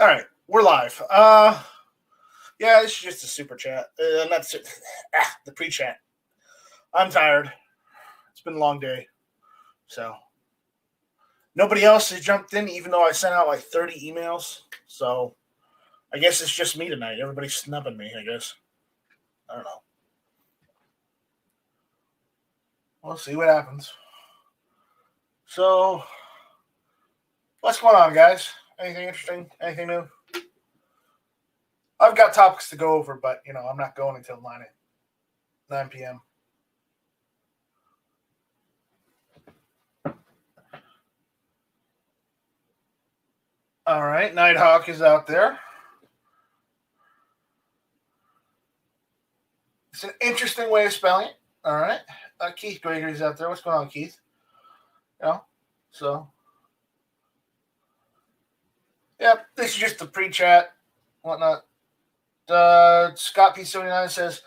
All right, we're live. Yeah, this is just a super chat. Not the pre-chat. I'm tired. It's been a long day, so nobody else has jumped in, even though I sent out like 30 emails. So I guess it's just me tonight. Everybody's snubbing me. I guess. I don't know. We'll see what happens. So, what's going on, guys? Anything interesting? Anything new? I've got topics to go over, but I'm not going until 9 p.m. All right, Nighthawk is out there. It's an interesting way of spelling it. All right, Keith Gregory's out there. What's going on, Keith? So yeah, this is just the pre-chat, whatnot. Scott P79 says,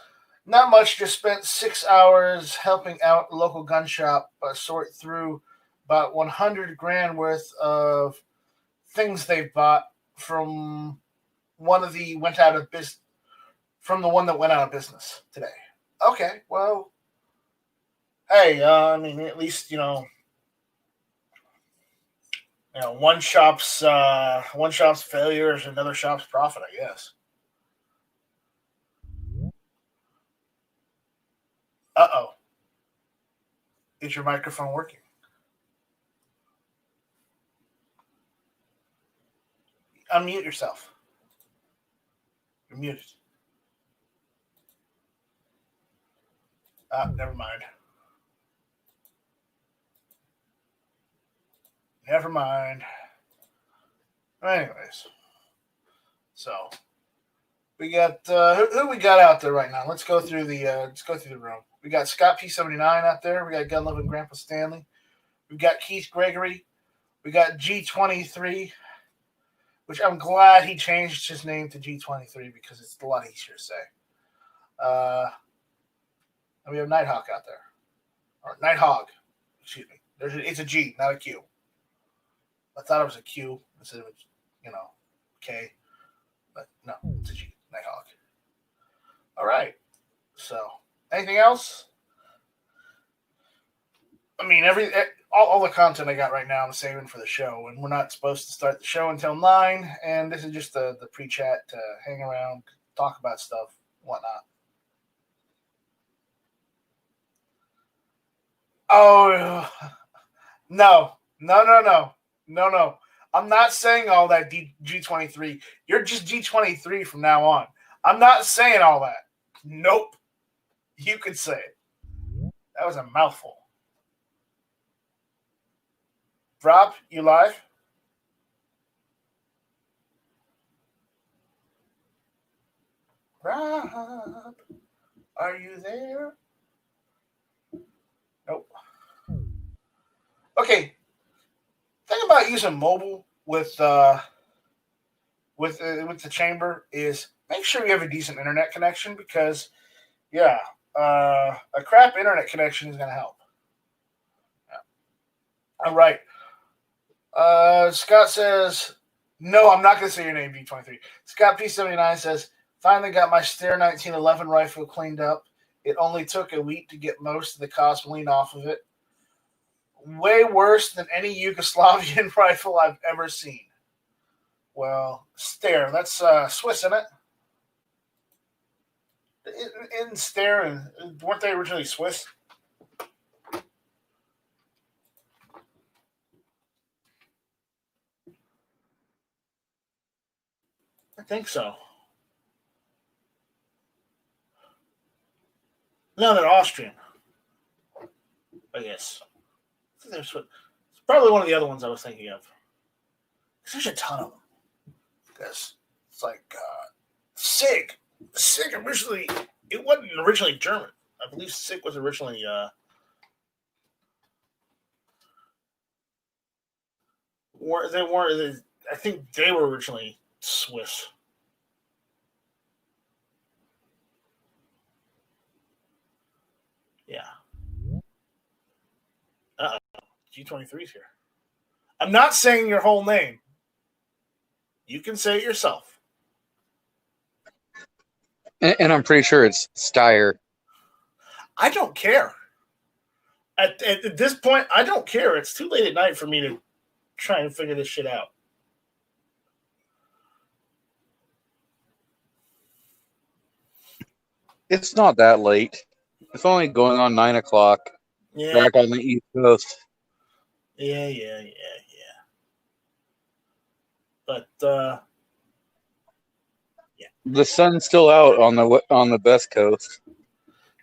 not much, just spent 6 hours helping out a local gun shop sort through about 100 grand worth of things they bought from the one that went out of business today. Okay, well, hey, at least one shop's failure is another shop's profit, I guess. Uh-oh. Is your microphone working? Unmute yourself. You're muted. Never mind. Never mind. Anyways, so we got who we got out there right now. Let's go through the room. We got Scott P79 out there. We got Gun Loving Grandpa Stanley. We got Keith Gregory. We got G23, which I'm glad he changed his name to G23 because it's a lot easier to say. And we have Nighthawk out there, or Nighthawk. Excuse me. It's a G, not a Q. I thought it was a Q instead of K, but no, it's a G. Nighthawk. All right. So, anything else? All the content I got right now I'm saving for the show, and we're not supposed to start the show until 9. And this is just the pre-chat to hang around, talk about stuff, whatnot. Oh no. I'm not saying all that, G23. You're just G23 from now on. I'm not saying all that. Nope. You could say it. That was a mouthful. Rob, you live? Rob, are you there? Nope. Okay. Thing about using mobile with the chamber is make sure you have a decent internet connection because, a crap internet connection is going to help. Yeah. All right. Scott says, no, I'm not going to say your name, B23. Scott P79 says, finally got my Steyr 1911 rifle cleaned up. It only took a week to get most of the cosmoline off of it. Way worse than any Yugoslavian rifle I've ever seen. Well, Steyr, that's Swiss, isn't it? In Steyr, weren't they originally Swiss? I think so. No, they're Austrian. I guess. It's probably one of the other ones I was thinking of. There's a ton of them. Because it's like SIG. SIG originally, it wasn't originally German. I believe SIG was originally I think they were originally Swiss. Yeah. G23's here. I'm not saying your whole name. You can say it yourself. And I'm pretty sure it's Steyer. I don't care. At this point, I don't care. It's too late at night for me to try and figure this shit out. It's not that late. It's only going on 9 o'clock. Yeah. Back on the East Coast. Yeah. But yeah, the sun's still out on the West Coast.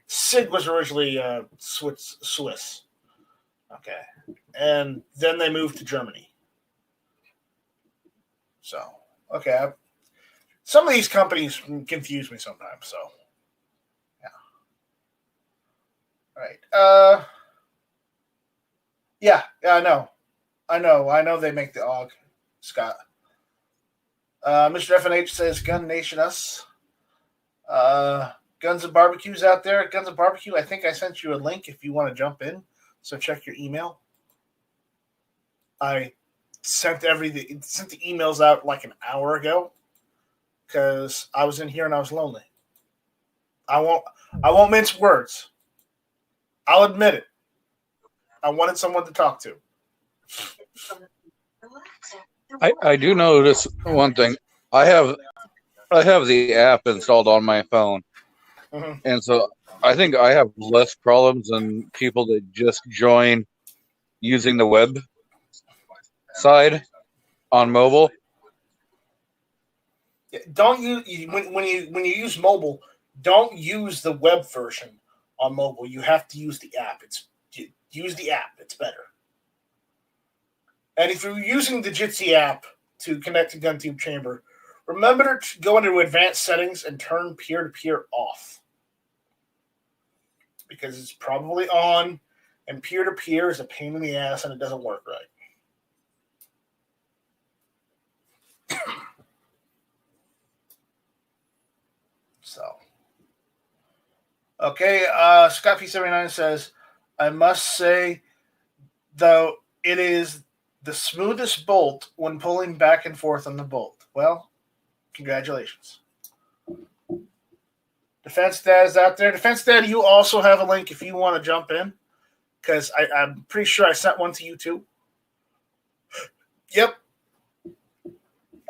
SIG was originally Swiss. Okay, and then they moved to Germany. So okay, some of these companies confuse me sometimes. So yeah, all right. Yeah, I know. They make the AUG, Scott. Mr. FNH says Gun Nation us. Guns and Barbecues out there. Guns and Barbecue, I think I sent you a link if you want to jump in. So check your email. I sent the emails out like an hour ago because I was in here and I was lonely. I won't mince words. I'll admit it. I wanted someone to talk to. I do notice one thing. I have the app installed on my phone, and so I think I have less problems than people that just join using the web side on mobile. Don't use when you use mobile. Don't use the web version on mobile. You have to use the app. Use the app. It's better. And if you're using the Jitsi app to connect to GunTube Chamber, remember to go into advanced settings and turn peer-to-peer off. Because it's probably on, and peer-to-peer is a pain in the ass and it doesn't work right. So. Okay, Scott P79 says, I must say, though, it is the smoothest bolt when pulling back and forth on the bolt. Well, congratulations. Defense Dad is out there. Defense Dad, you also have a link if you want to jump in, because I'm pretty sure I sent one to you too. Yep.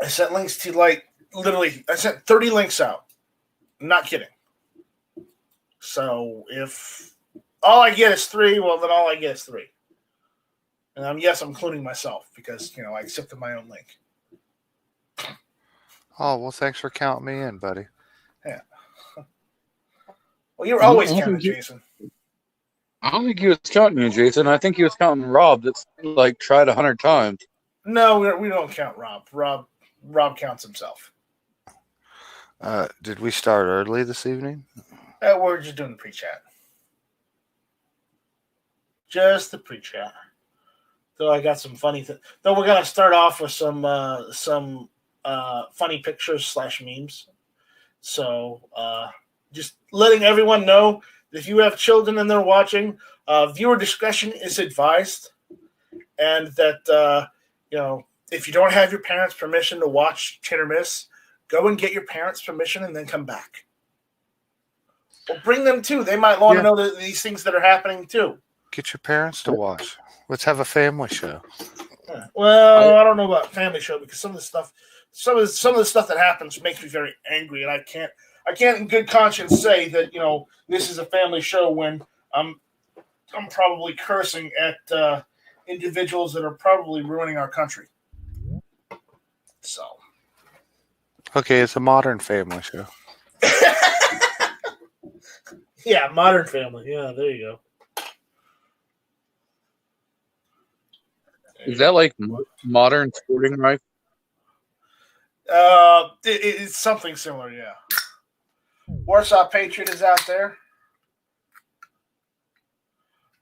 I sent links to literally, I sent 30 links out. I'm not kidding. So if all I get is 3, well, then all I get is 3. And I'm including myself because, I accepted my own link. Oh, well, thanks for counting me in, buddy. Yeah. Well, you're always counting, Jason. I don't think he was counting you, Jason. I think he was counting Rob that's tried 100 times. No, we don't count Rob. Rob counts himself. Did we start early this evening? We're just doing the pre-chat. Just the pre-chat. So I got some funny things. Though we're gonna start off with some funny pictures / memes. So just letting everyone know that if you have children and they're watching, viewer discretion is advised, and that if you don't have your parents' permission to watch Hit or Miss, go and get your parents' permission and then come back. Or bring them too. They might want to know these things that are happening too. Get your parents to watch. Let's have a family show. Yeah. Well, I don't know about family show because some of the stuff that happens makes me very angry, and I can't in good conscience say that this is a family show when I'm probably cursing at individuals that are probably ruining our country. So. Okay, it's a modern family show. Yeah, Modern Family. Yeah, there you go. Is that like modern sporting rifle? It's something similar, yeah. Warsaw Patriot is out there.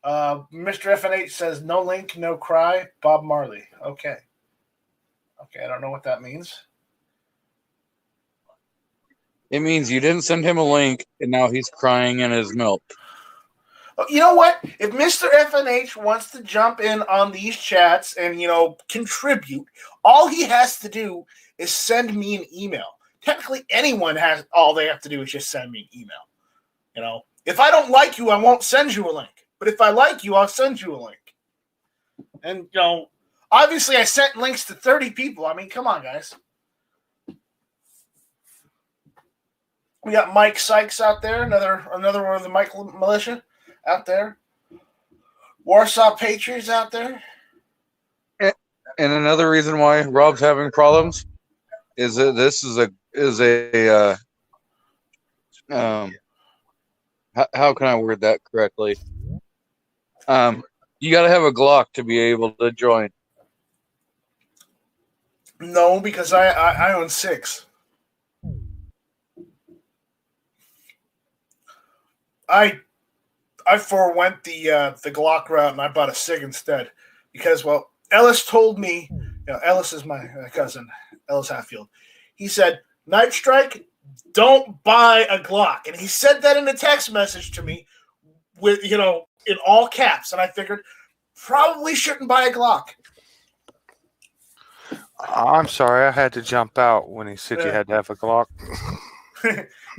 Mr. FNH says, no link, no cry, Bob Marley. Okay, I don't know what that means. It means you didn't send him a link, and now he's crying in his milk. You know what? If Mr. FNH wants to jump in on these chats and, contribute, all he has to do is send me an email. Technically, anyone has, all they have to do is just send me an email. If I don't like you, I won't send you a link. But if I like you, I'll send you a link. And, obviously I sent links to 30 people. I mean, come on, guys. We got Mike Sykes out there, another one of the Mike militia out there. Warsaw Patriots out there. And another reason why Rob's having problems is that this is how can I word that correctly? You got to have a Glock to be able to join. No, because I own 6. I forewent the Glock route and I bought a SIG instead because, well, Ellis told me, Ellis is my cousin, Ellis Hatfield. He said, Night Strike, don't buy a Glock. And he said that in a text message to me with, in all caps. And I figured probably shouldn't buy a Glock. I'm sorry, I had to jump out when he said you had to have a Glock.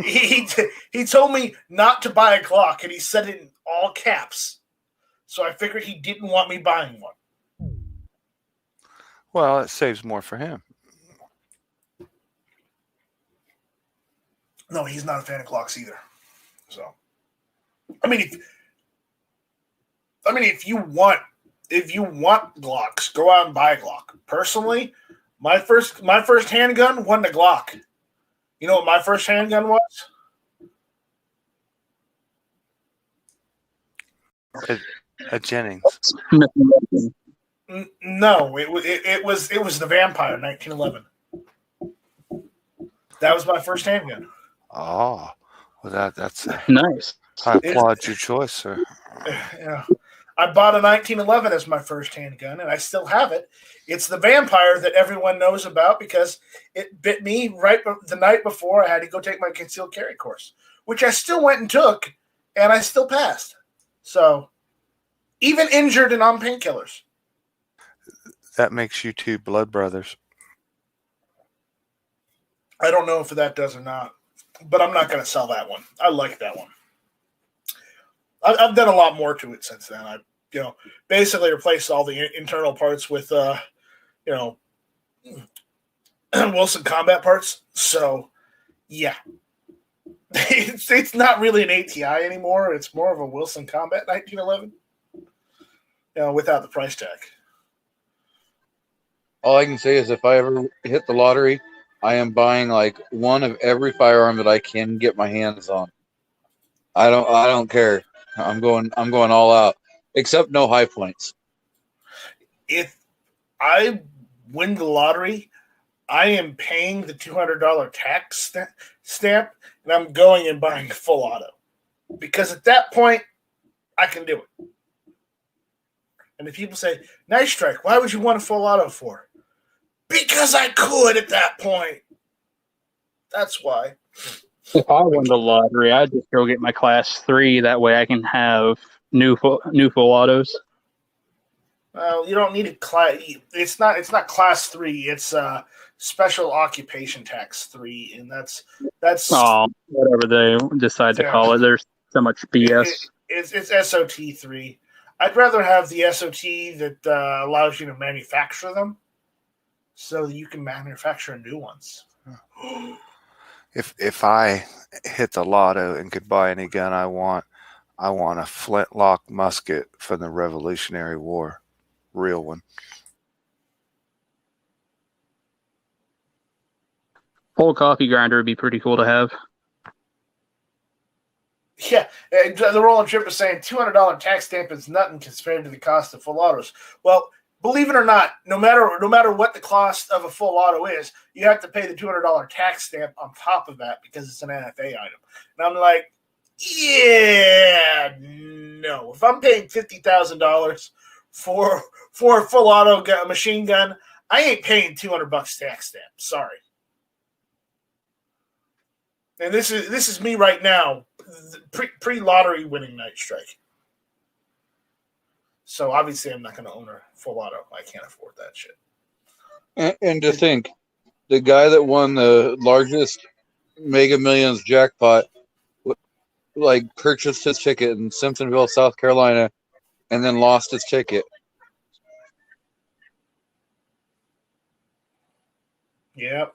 He told me not to buy a Glock, and he said it in all caps. So I figured he didn't want me buying one. Well, it saves more for him. No, he's not a fan of Glocks either. So, I mean, if you want Glocks, go out and buy a Glock. Personally, my first handgun wasn't a Glock. You know what my first handgun was? A Jennings. No, it was the Vampire 1911. That was my first handgun. Oh, well that's nice. I applaud your choice, sir. Yeah, I bought a 1911 as my first handgun, and I still have it. It's the Vampire that everyone knows about because it bit me right the night before I had to go take my concealed carry course, which I still went and took, and I still passed. So, even injured and on painkillers. That makes you two blood brothers. I don't know if that does or not, but I'm not going to sell that one. I like that one. I've done a lot more to it since then. I, basically replaced all the internal parts with, Wilson combat parts. So, yeah, it's not really an ATI anymore. It's more of a Wilson Combat 1911. Without the price tag. All I can say is if I ever hit the lottery, I am buying like one of every firearm that I can get my hands on. I don't care. I'm going all out. Except no high points. If I win the lottery, I am paying the $200 tax stamp, and I'm going and buying a full auto. Because at that point, I can do it. And if people say, Night Strike, why would you want a full auto for? Because I could at that point. That's why. If I won the lottery, I'd just go get my Class 3. That way I can have new full autos. Well, you don't need a class. It's not Class 3. It's Special Occupation Tax 3, and that's whatever they decide to call it. There's so much BS. It's SOT 3. I'd rather have the SOT that allows you to manufacture them, so that you can manufacture new ones. If I hit the lotto and could buy any gun I want a flintlock musket from the Revolutionary War, real one. Full coffee grinder would be pretty cool to have. Yeah, the Rolling Trip is saying $200 tax stamp is nothing compared to the cost of full autos. Well, believe it or not, no matter what the cost of a full auto is, you have to pay the $200 tax stamp on top of that because it's an NFA item. And I'm like, yeah, no. If I'm paying $50,000 for a full auto machine gun, I ain't paying $200 tax stamp. Sorry. And this is me right now, pre-lottery winning Night Strike. So obviously, I'm not going to own a full auto. I can't afford that shit. And to think, the guy that won the largest Mega Millions jackpot, like purchased his ticket in Simpsonville, South Carolina, and then lost his ticket. Yep.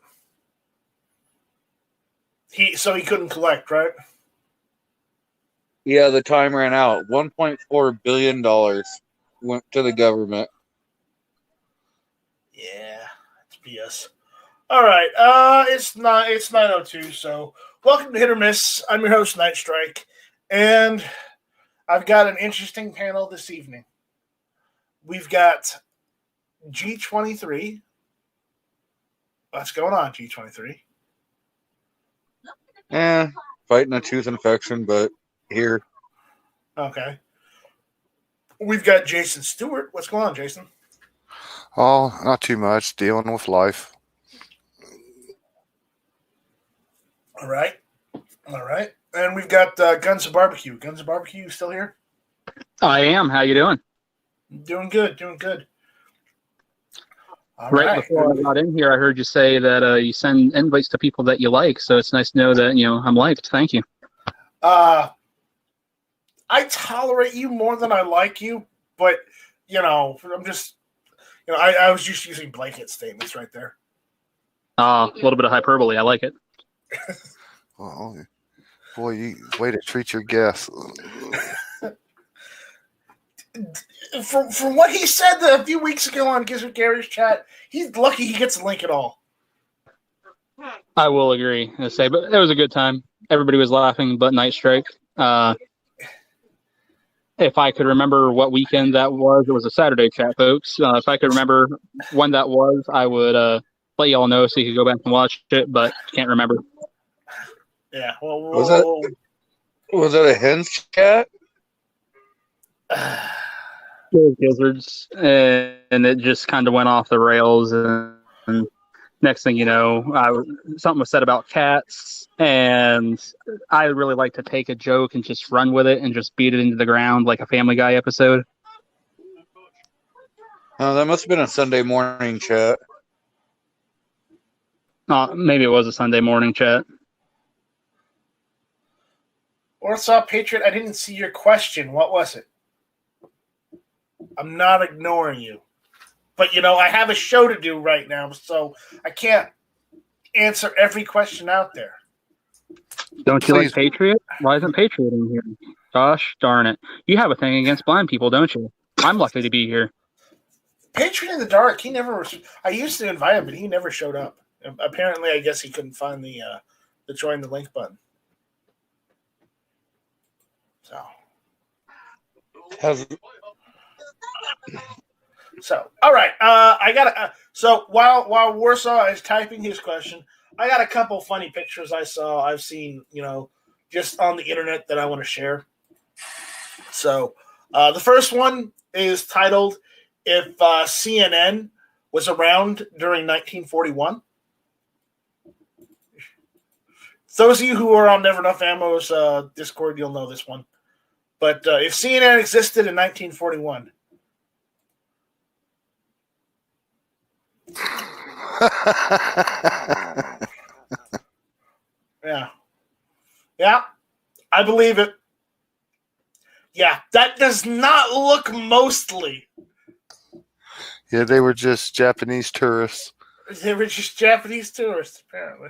So he couldn't collect, right? Yeah, the time ran out. $1.4 billion went to the government. Yeah, it's BS. All right, it's 9:02. So welcome to Hit or Miss. I'm your host, Night Strike, and I've got an interesting panel this evening. We've got G23. What's going on, G23? Fighting a tooth infection, but here. Okay. We've got Jason Stewart. What's going on, Jason? Oh, not too much. Dealing with life. All right. And we've got Guns of Barbecue. Guns of Barbecue, you still here? I am. How you doing? Doing good. All Right right. before I got in here, I heard you say that you send invites to people that you like. So it's nice to know that I'm liked. Thank you. I tolerate you more than I like you, but I'm just, I was just using blanket statements right there. A little bit of hyperbole. I like it. Oh, boy, you way to treat your guests. From what he said a few weeks ago on Gizzard Gary's chat, he's lucky he gets a link at all. I will agree. I say, but it was a good time. Everybody was laughing, but Night Strike. If I could remember what weekend that was, it was a Saturday chat, folks. If I could remember when that was, I would let y'all know so you could go back and watch it, but can't remember. Yeah. Well, Was that a hens chat? Gizzards, and it just kind of went off the rails. And next thing you know, something was said about cats, and I really like to take a joke and just run with it and just beat it into the ground like a Family Guy episode. Oh, that must have been a Sunday morning chat. Maybe it was a Sunday morning chat. What's up, Patriot? I didn't see your question. What was it? I'm not ignoring you. But, I have a show to do right now, so I can't answer every question out there. Don't you like Patriot? Why isn't Patriot in here? Gosh darn it. You have a thing against blind people, don't you? I'm lucky to be here. Patriot in the dark, he never was. I used to invite him, but he never showed up. Apparently, I guess he couldn't find the join the link button. So, all right. I got so while Warsaw is typing his question, I got a couple funny pictures I've seen, just on the internet that I want to share. So, the first one is titled "If CNN was around during 1941." Those of you who are on Never Enough Ammo's Discord, you'll know this one. But if CNN existed in 1941. Yeah, I believe it. Yeah, that does not look mostly. Yeah, they were just Japanese tourists. They were just Japanese tourists, apparently.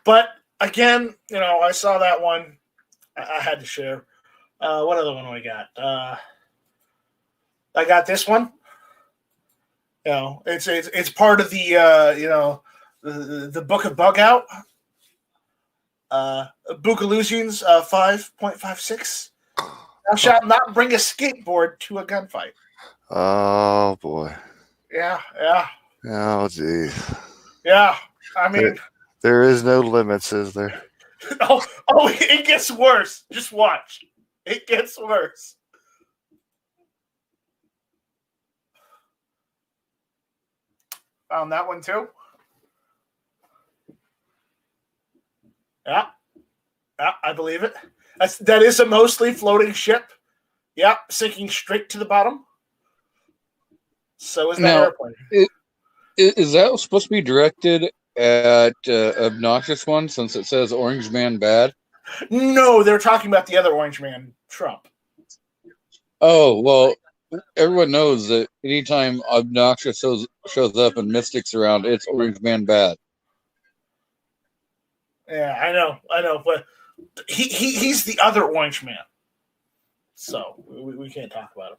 But again, I saw that one. I had to share. What other one do I got? I got this one. It's part of the the Book of Bug Out. Boogaloozians 5.56. Thou shalt not bring a skateboard to a gunfight. Oh boy. Yeah. Oh geez. Yeah. I mean, there is no limits, is there? Oh, it gets worse. Just watch. It gets worse. Found that one too. Yeah, I believe it. That is a mostly floating ship. Yep, sinking straight to the bottom. So is that Now, airplane. is that supposed to be directed at Obnoxious One since it says Orange Man bad? No, they're talking about the other Orange Man, Trump. Oh, well, everyone knows that anytime Obnoxious shows up and Mystic's around, it's Orange Man bad. Yeah, I know, but he's the other Orange Man, so we can't talk about him.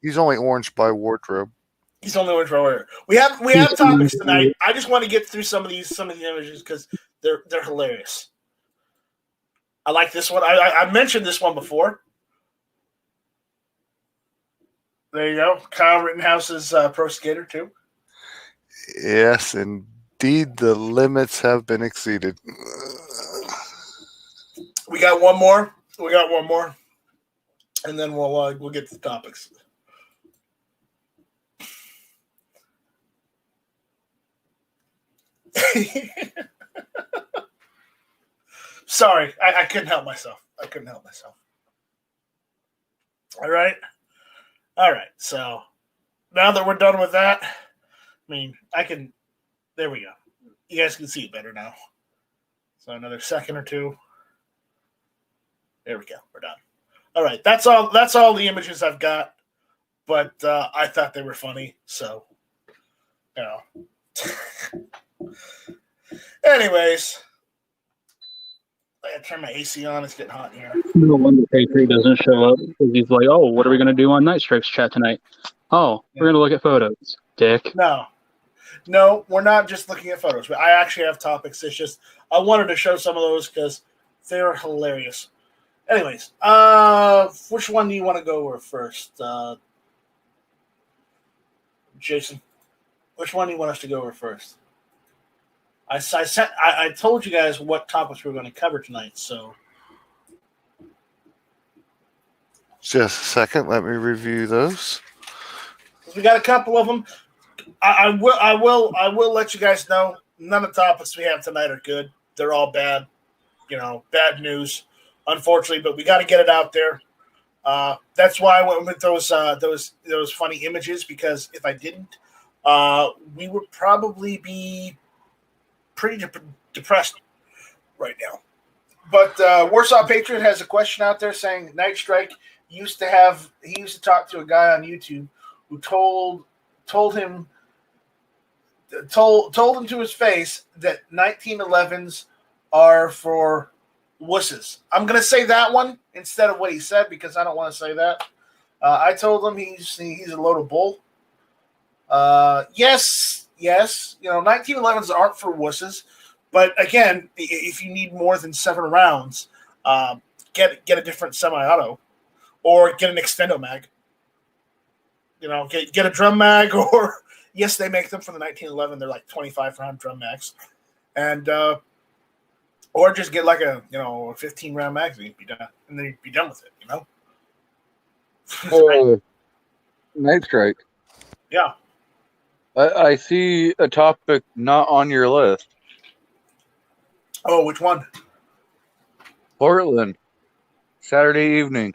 He's only orange by wardrobe. He's only orange by We have topics tonight. I just want to get through some of these images because they're hilarious. I like this one. I mentioned this one before. There you go. Kyle Rittenhouse's pro skater too. Yes, indeed, the limits have been exceeded. We got one more, and then we'll get to the topics. Sorry, I couldn't help myself. All right. So now that we're done with that, I mean, there we go. You guys can see it better now. So another second or two. There we go. We're done. All right. That's all the images I've got. But I thought they were funny. So, anyways, I gotta turn my AC on. It's getting hot in here. No wonder K3 doesn't show up because he's like, "Oh, what are we gonna do on Night Strikes chat tonight? Oh, we're gonna look at photos." Dick. No, we're not just looking at photos. I actually have topics. It's just I wanted to show some of those because they're hilarious. Anyways, which one do you want to go over first, Jason? Which one do you want us to go over first? I told you guys what topics we were going to cover tonight, so Just a second, let me review those. we got a couple of them. I will let you guys know none of the topics we have tonight are good. They're all bad, bad news, unfortunately. But we got to get it out there. That's why I went with those funny images, because if I didn't, we would probably be pretty depressed right now. But Warsaw Patriot has a question out there saying Night Strike used to talk to a guy on YouTube who told him to his face that 1911s are for wusses. I'm going to say that one instead of what he said because I don't want to say that. I told him he's a load of bull. Yes. 1911s aren't for wusses, but again, if you need more than 7 rounds, get a different semi-auto or get an extendo mag. Get a drum mag, or yes, they make them for the 1911. They're like 25-round drum mags, and or just get like a 15-round magazine, and then you'd be done with it. Night Strike. Yeah. I see a topic not on your list. Oh, which one? Portland, Saturday evening.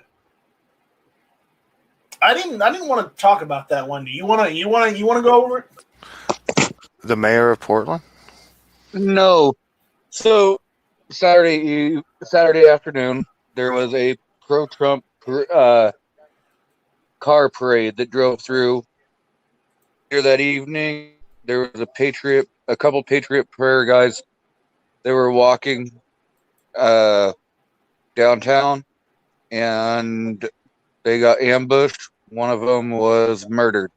I didn't want to talk about that one. Do you want to go over it? The mayor of Portland? No. So Saturday afternoon, there was a pro-Trump car parade that drove through. Here that evening, there was a couple Patriot Prayer guys. They were walking downtown, and they got ambushed. One of them was murdered.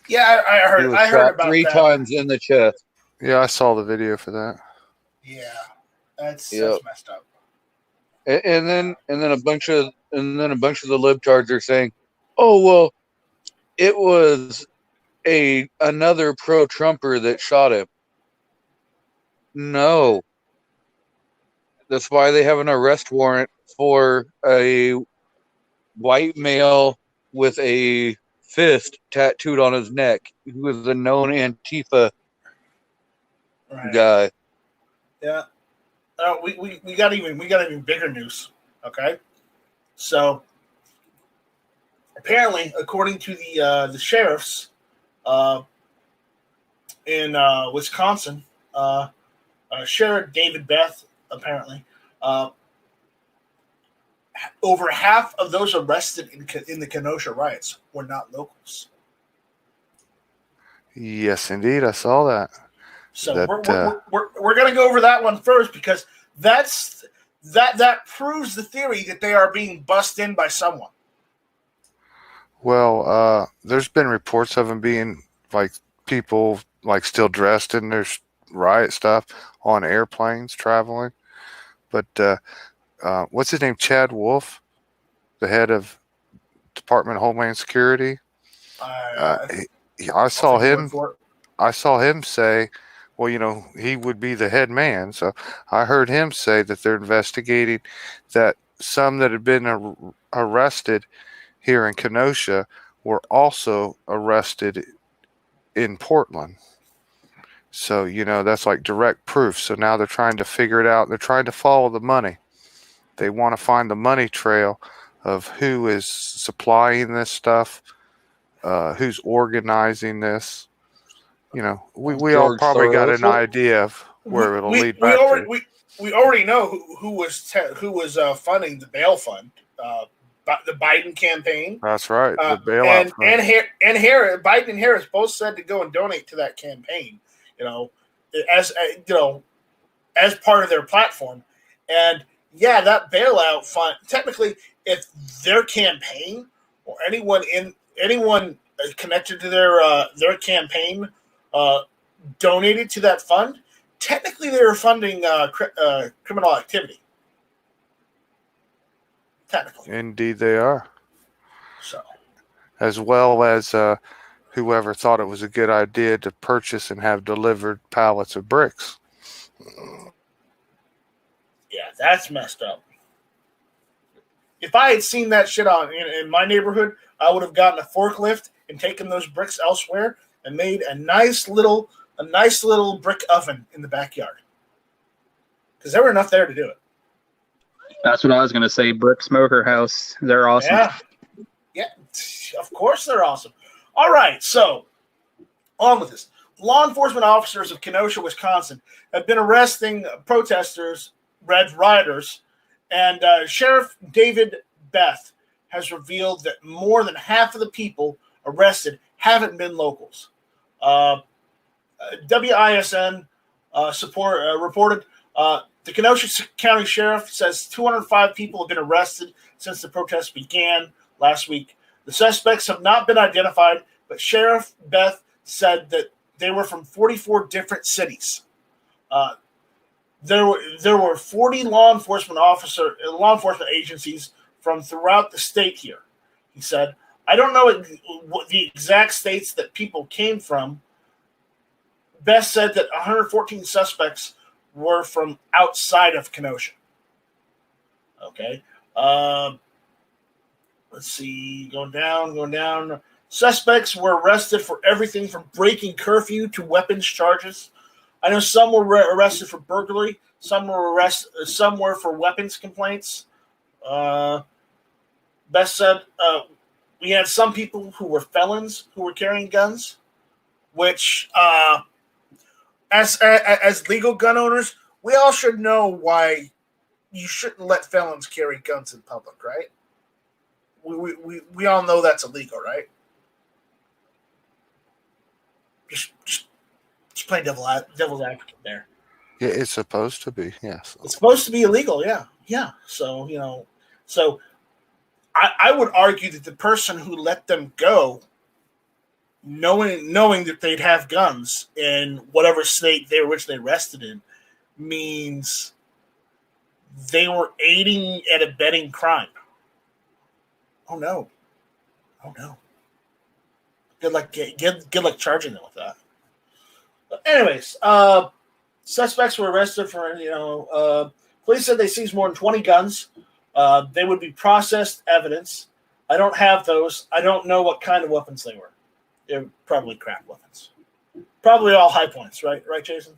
Yeah, I heard. He was I heard shot about 3 that. times in the chest. Yeah, I saw the video for that. Yeah, that's messed up. And then a bunch of the libtards are saying, "Oh well, it was another pro-Trumper that shot him." No, that's why they have an arrest warrant for a white male with a fist tattooed on his neck who is a known Antifa guy. Yeah. we got even bigger news. Okay, so apparently, according to the sheriffs in Wisconsin, Sheriff David Beth, apparently, over half of those arrested in the Kenosha riots were not locals. Yes, indeed, I saw that. So That, we're going to go over that one first because that proves the theory that they are being bussed in by someone. Well, there's been reports of them being like people like still dressed in their riot stuff on airplanes traveling. But what's his name? Chad Wolf, the head of Department of Homeland Security. I saw him. I saw him say, well, he would be the head man. So I heard him say that they're investigating that some that had been arrested here in Kenosha were also arrested in Portland. So, that's like direct proof. So now they're trying to figure it out. They're trying to follow the money. They want to find the money trail of who is supplying this stuff, who's organizing this. We all probably got an idea of where it'll lead back to. We already know who was funding the bail fund, the Biden campaign. That's right, the bailout fund. And Harris, Biden and Harris both said to go and donate to that campaign. As part of their platform, and that bailout fund. Technically, if their campaign or anyone connected to their campaign donated to that fund, technically they were funding criminal activity. Technically. Indeed they are. So. As well as whoever thought it was a good idea to purchase and have delivered pallets of bricks. Yeah, that's messed up. If I had seen that shit in my neighborhood, I would have gotten a forklift and taken those bricks elsewhere and made a nice little brick oven in the backyard. Because there were enough there to do it. That's what I was going to say. Brick Smoker House. They're awesome. Yeah, of course they're awesome. All right, so on with this. Law enforcement officers of Kenosha, Wisconsin, have been arresting protesters, rioters, and Sheriff David Beth has revealed that more than half of the people arrested haven't been locals. WISN reported the Kenosha County Sheriff says 205 people have been arrested since the protests began last week. The suspects have not been identified, but Sheriff Beth said that they were from 44 different cities. There were 40 law enforcement agencies from throughout the state here. He said, I don't know the exact states that people came from. Beth said that 114 suspects were from outside of Kenosha. Okay. Let's see. Going down. Suspects were arrested for everything from breaking curfew to weapons charges. I know some were arrested for burglary. Some were for weapons complaints. Beth said we had some people who were felons who were carrying guns, which as legal gun owners, we all should know why you shouldn't let felons carry guns in public, right? We all know that's illegal, right? Just playing devil's advocate there. Yeah, it's supposed to be. Yes, it's supposed to be illegal. Yeah. So I would argue that the person who let them go, knowing that they'd have guns in whatever state they were originally arrested in, means they were aiding and abetting crime. Oh no. Good luck charging them with that. But anyways, suspects were arrested for, police said they seized more than 20 guns. They would be processed evidence. I don't have those. I don't know what kind of weapons they were. They're probably crap weapons. Probably all high points, right? Right, Jason?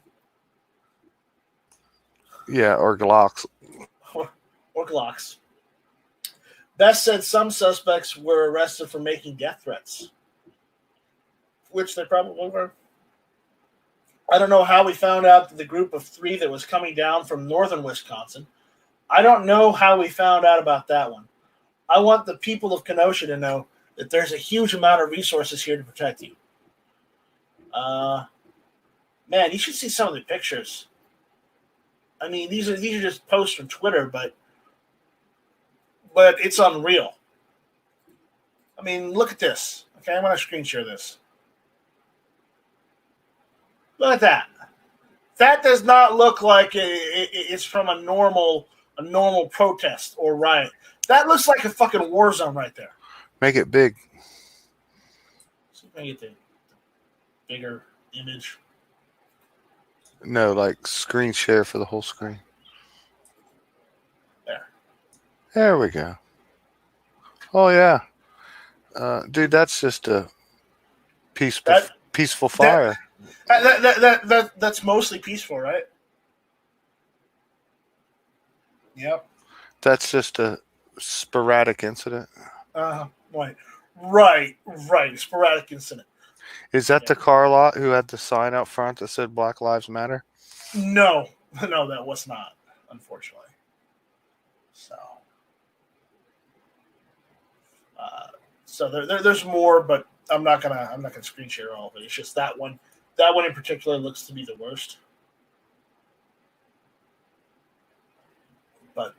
Yeah, or Glocks. or Glocks. Best said some suspects were arrested for making death threats, which they probably were. I don't know how we found out that the group of 3 that was coming down from northern Wisconsin. I don't know how we found out about that one. I want the people of Kenosha to know that there's a huge amount of resources here to protect you. Man, you should see some of the pictures. I mean, these are just posts from Twitter, but it's unreal. I mean, look at this. Okay, I'm going to screen share this. Look at that. That does not look like it's from a normal protest or riot. That looks like a fucking war zone right there. Make it big. See if I get the bigger image. No, like screen share for the whole screen. There we go. Oh yeah, dude, that's just a peaceful fire. That's mostly peaceful, right? Yep. That's just a sporadic incident. Right. Sporadic incident. Is that the car lot who had the sign out front that said Black Lives Matter? No, that was not, unfortunately. So, there's more, but I'm not gonna screen share all of it. It's just that one. That one in particular looks to be the worst. But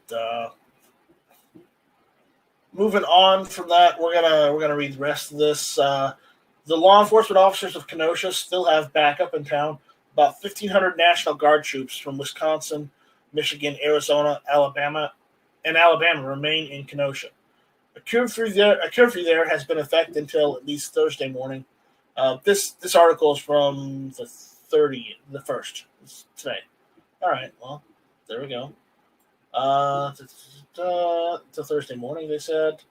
moving on from that, we're gonna read the rest of this. The law enforcement officers of Kenosha still have backup in town. About 1,500 National Guard troops from Wisconsin, Michigan, Arizona, Alabama remain in Kenosha. A curfew there has been in effect until at least Thursday morning. This article is from the 1st. It's today. All right, well, there we go. Till Thursday morning, they said.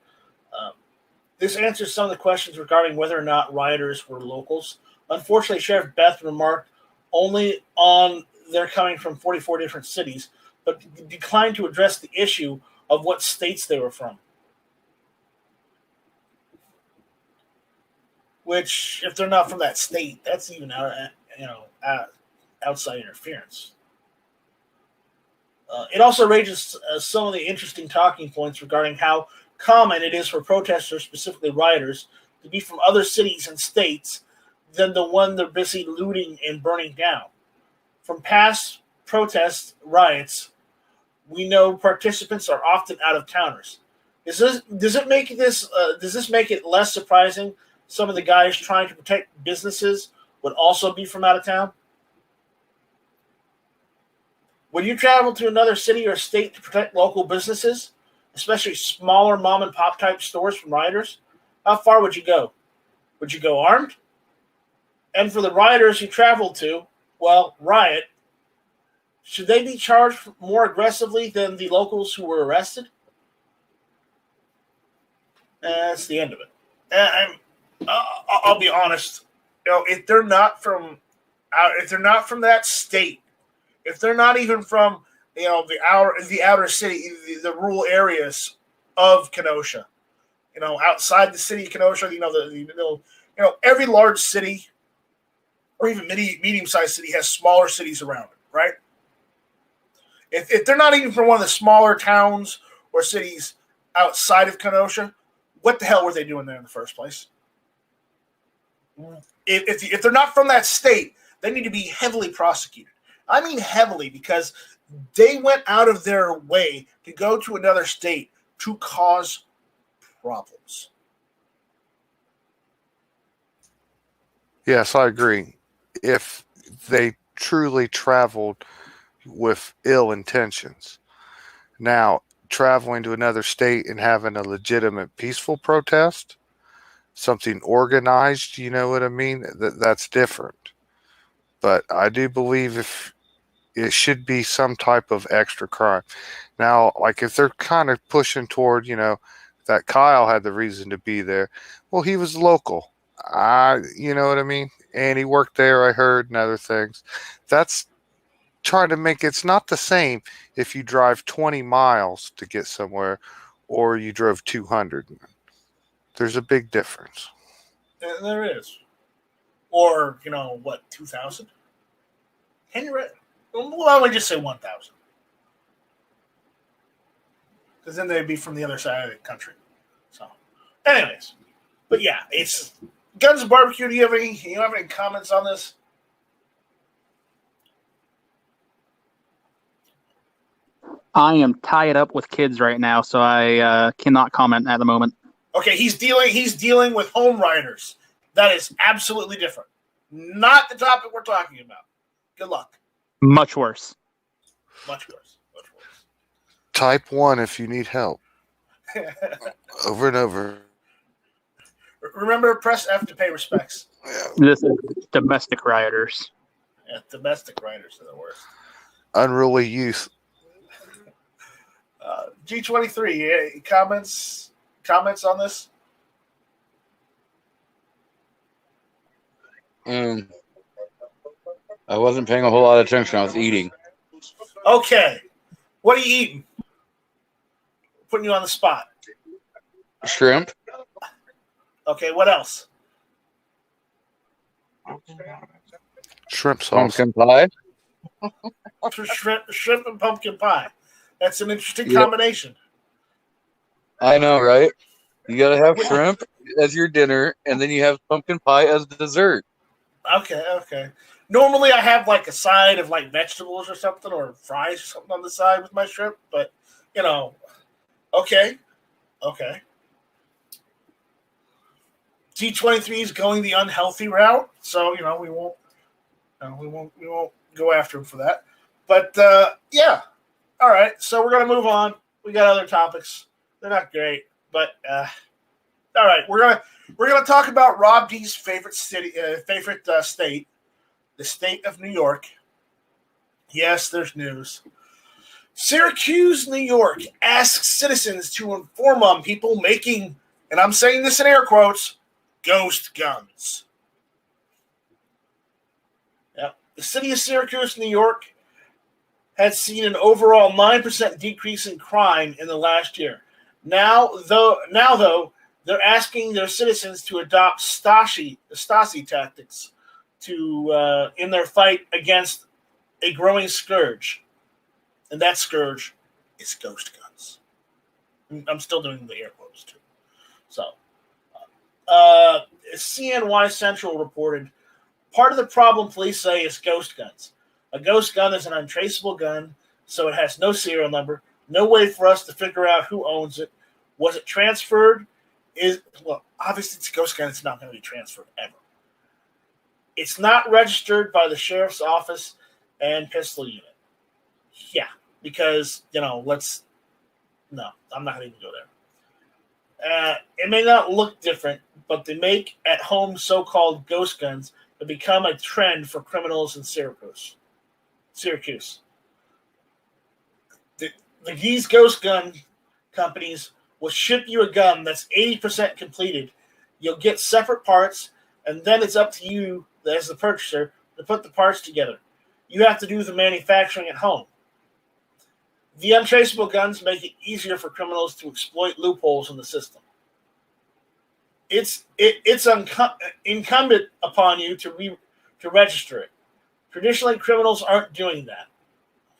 This answers some of the questions regarding whether or not rioters were locals. Unfortunately, Sheriff Beth remarked only on they're coming from 44 different cities, but declined to address the issue of what states they were from. Which, if they're not from that state, that's even outside interference. It also raises some of the interesting talking points regarding how common it is for protesters, specifically rioters, to be from other cities and states than the one they're busy looting and burning down. From past protest riots, we know participants are often out-of-towners. Does this make it less surprising some of the guys trying to protect businesses would also be from out of town? Would you travel to another city or state to protect local businesses, especially smaller mom and pop type stores from rioters? How far would you go? Would you go armed? And for the rioters who traveled to, riot, should they be charged more aggressively than the locals who were arrested? That's the end of it. I'll be honest. If they're not from that state, if they're not even from the outer city, the rural areas of Kenosha, outside the city of Kenosha, every large city or even medium-sized city has smaller cities around it, right? If they're not even from one of the smaller towns or cities outside of Kenosha, what the hell were they doing there in the first place? If they're not from that state, they need to be heavily prosecuted. I mean heavily, because they went out of their way to go to another state to cause problems. Yes, I agree. If they truly traveled with ill intentions. Now, traveling to another state and having a legitimate peaceful protest, something organized, you know what I mean? That's different. But I do believe if it should be some type of extra crime. Now, like if they're kind of pushing toward, that Kyle had the reason to be there. Well, he was local. You know what I mean? And he worked there, I heard, and other things. That's try to make it's not the same if you drive 20 miles to get somewhere or you drove 200. There's a big difference. There is. Or, 2,000? Can you why don't we just say 1,000? Because then they'd be from the other side of the country. So, anyways. But yeah, it's Guns and Barbecue. Do you have any comments on this? I am tied up with kids right now, so I cannot comment at the moment. Okay, he's dealing with home riders. That is absolutely different. Not the topic we're talking about. Good luck. Much worse. Much worse. Much worse. Type 1 if you need help. Over and over. Remember, press F to pay respects. Yeah. This is domestic rioters. Yeah, domestic riders are the worst. Unruly youth. G23, comments on this? I wasn't paying a whole lot of attention. I was eating. Okay. What are you eating? Putting you on the spot. Shrimp. Okay, what else? Shrimp sauce. Pumpkin pie. Shrimp and pumpkin pie. That's an interesting combination. I know, right? You gotta have shrimp as your dinner, and then you have pumpkin pie as dessert. Okay. Normally I have like a side of like vegetables or something, or fries or something on the side with my shrimp, but okay. G23 is going the unhealthy route, so we won't go after him for that. But yeah, all right. So we're gonna move on. We got other topics. They're not great, but all right. We're gonna talk about Rob D's favorite state, the state of New York. Yes, there's news. Syracuse, New York asks citizens to inform on people making, and I'm saying this in air quotes, ghost guns. Yep. The city of Syracuse, New York, had seen an overall 9% decrease in crime in the last year. Now, though, they're asking their citizens to adopt Stasi tactics to in their fight against a growing scourge, and that scourge is ghost guns. I'm still doing the air quotes too. So, CNY Central reported, part of the problem police say is ghost guns. A ghost gun is an untraceable gun, so it has no serial number, no way for us to figure out who owns it. Was it transferred? Obviously it's a ghost gun. It's not going to be transferred ever. It's not registered by the sheriff's office and pistol unit. Yeah, because, I'm not going to even go there. It may not look different, but they make at-home so-called ghost guns have become a trend for criminals in Syracuse. These ghost gun companies will ship you a gun that's 80% completed. You'll get separate parts, and then it's up to you as the purchaser to put the parts together. You have to do the manufacturing at home. The untraceable guns make it easier for criminals to exploit loopholes in the system. It's incumbent upon you to register it. Traditionally, criminals aren't doing that.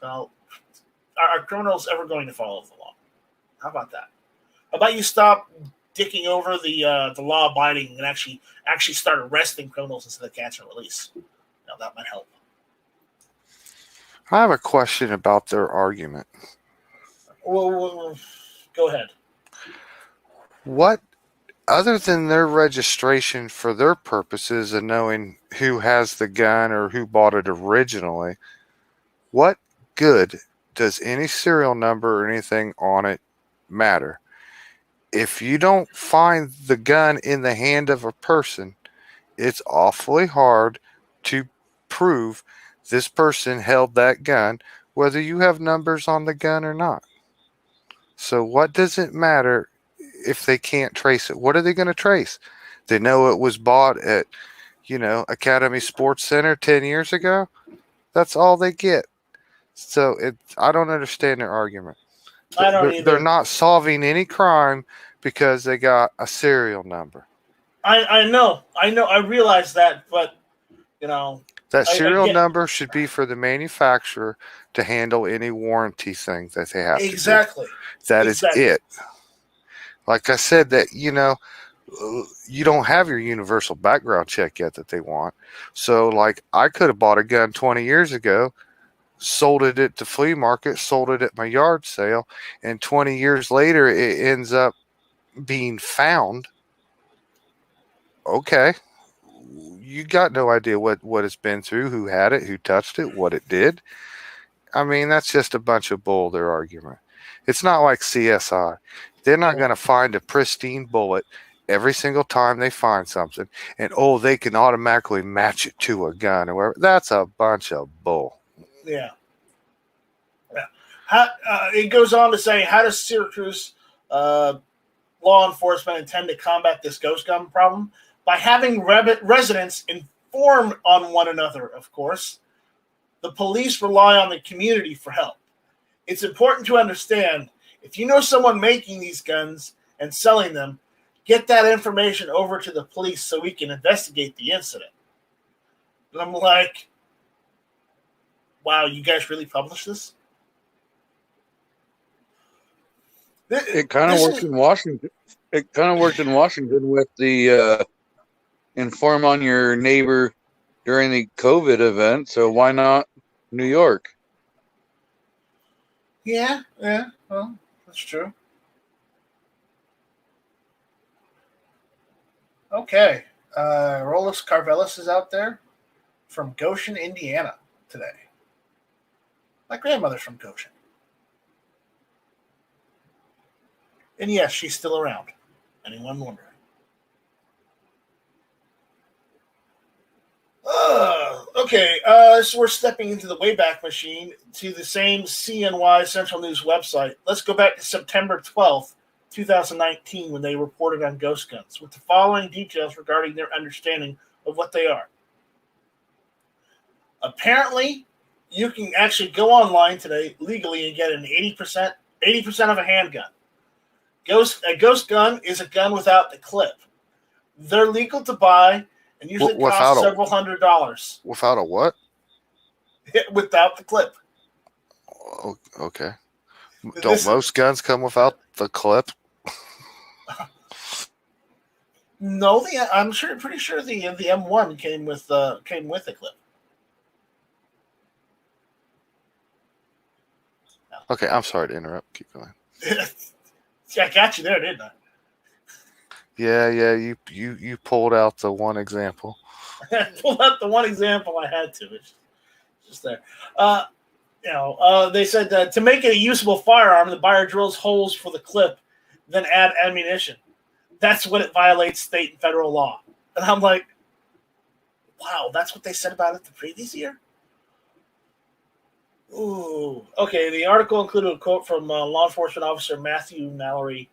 So, are criminals ever going to follow the law? How about that? How about you stop dicking over the law abiding and actually start arresting criminals instead of catch and release? Now that might help. I have a question about their argument. Well, go ahead. What, other than their registration for their purposes and knowing who has the gun or who bought it originally, what good does any serial number or anything on it matter? If you don't find the gun in the hand of a person, it's awfully hard to prove this person held that gun, whether you have numbers on the gun or not. So what does it matter if they can't trace it? What are they going to trace? They know it was bought at, Academy Sports Center 10 years ago. That's all they get. So I don't understand their argument. I don't either. They're not solving any crime because they got a serial number. I know. I realize that, but that serial number should be for the manufacturer to handle any warranty thing that they have exactly. to do. That is it. Like I said, that you don't have your universal background check yet that they want. So, like, I could have bought a gun 20 years ago, sold it at the flea market, sold it at my yard sale, and 20 years later, it ends up being found. Okay. You got no idea what it's been through, who had it, who touched it, what it did. I mean, that's just a bunch of bull, their argument. It's not like CSI. They're not going to find a pristine bullet every single time they find something, and they can automatically match it to a gun or whatever. That's a bunch of bull. Yeah. It goes on to say, how does Syracuse law enforcement intend to combat this ghost gun problem? By having residents inform on one another, of course. The police rely on the community for help. It's important to understand, if you know someone making these guns and selling them, get that information over to the police so we can investigate the incident. And I'm like, wow, you guys really published this? It kind of worked in Washington. It kind of worked in Washington with the inform on your neighbor during the COVID event. So why not New York? Yeah, well, that's true. Okay, Rollis Carvelis is out there from Goshen, Indiana today. My grandmother's from Goshen. And yes, she's still around. Anyone wondering? Okay, so we're stepping into the Wayback Machine to the same CNY Central News website. Let's go back to September 12th, 2019, when they reported on ghost guns, with the following details regarding their understanding of what they are. Apparently, you can actually go online today legally and get an 80% of a handgun. A ghost gun is a gun without the clip. They're legal to buy and usually cost several $100s. Without a what? Without the clip. Okay. Don't most guns come without the clip? No, I'm pretty sure the M1 came with a clip. Okay, I'm sorry to interrupt. Keep going. I got you there, didn't I? Yeah. You pulled out the one example. I pulled out the one example I had to. It's just there. They said to make it a usable firearm, the buyer drills holes for the clip, then add ammunition. That's what it violates state and federal law. And I'm like, wow, that's what they said about it the previous year? Ooh. Okay, the article included a quote from law enforcement officer Matthew Mallory,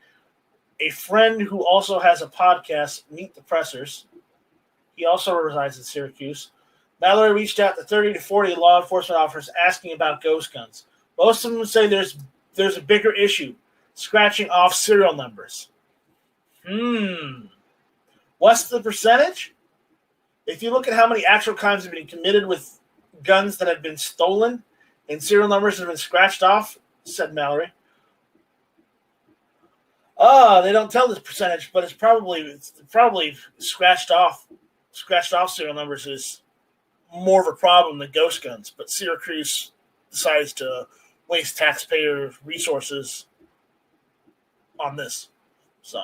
a friend who also has a podcast, Meet the Pressers. He also resides in Syracuse. Mallory reached out to 30 to 40 law enforcement officers asking about ghost guns. Most of them say there's a bigger issue, scratching off serial numbers. What's the percentage? If you look at how many actual crimes have been committed with guns that have been stolen and serial numbers have been scratched off, said Mallory. They don't tell this percentage, but it's probably scratched off serial numbers is more of a problem than ghost guns. But Syracuse decides to waste taxpayer resources on this. So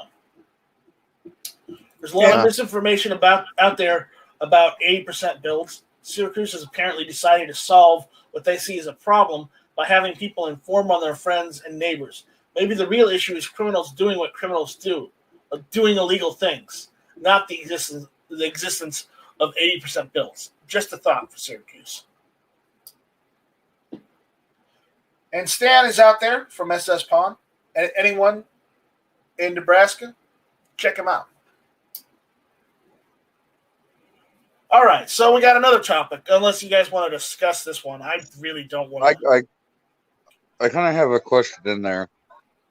there's a lot of misinformation out there about 80% builds. Syracuse has apparently decided to solve what they see as a problem by having people inform on their friends and neighbors. Maybe the real issue is criminals doing what criminals do, doing illegal things, not the existence of 80% builds. Just a thought for Syracuse. And Stan is out there from SS Pawn. Anyone in Nebraska, check him out. All right, so we got another topic. Unless you guys want to discuss this one, I really don't want to. I kind of have a question in there.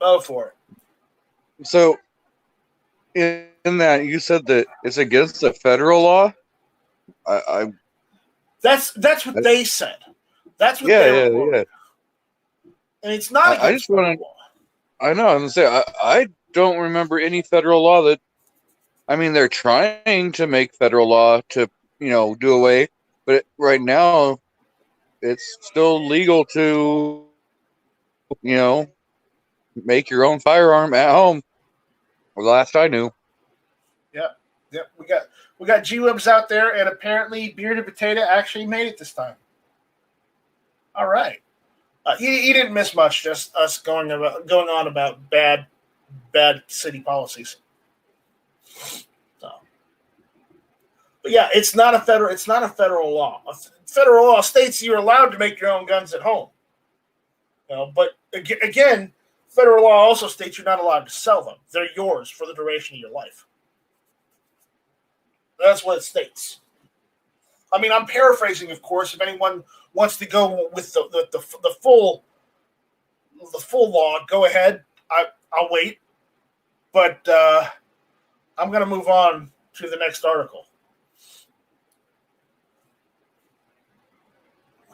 Go for it. So, in that you said that it's against the federal law. That's what they said. That's what yeah, they were. And it's not I just want to. I know. I'm gonna say I don't remember any federal law that. I mean, they're trying to make federal law to do away, but right now it's still legal to make your own firearm at home. Well, last I knew. Yep. We got G-Webs out there, and apparently Bearded Potato actually made it this time. All right. He didn't miss much, just us going on about bad city policies. So, but yeah, it's not a federal law. A federal law states you're allowed to make your own guns at home. But again, federal law also states you're not allowed to sell them. They're yours for the duration of your life. That's what it states. I mean, I'm paraphrasing, of course. If anyone wants to go with the full law, go ahead. I'll wait. But I'm going to move on to the next article.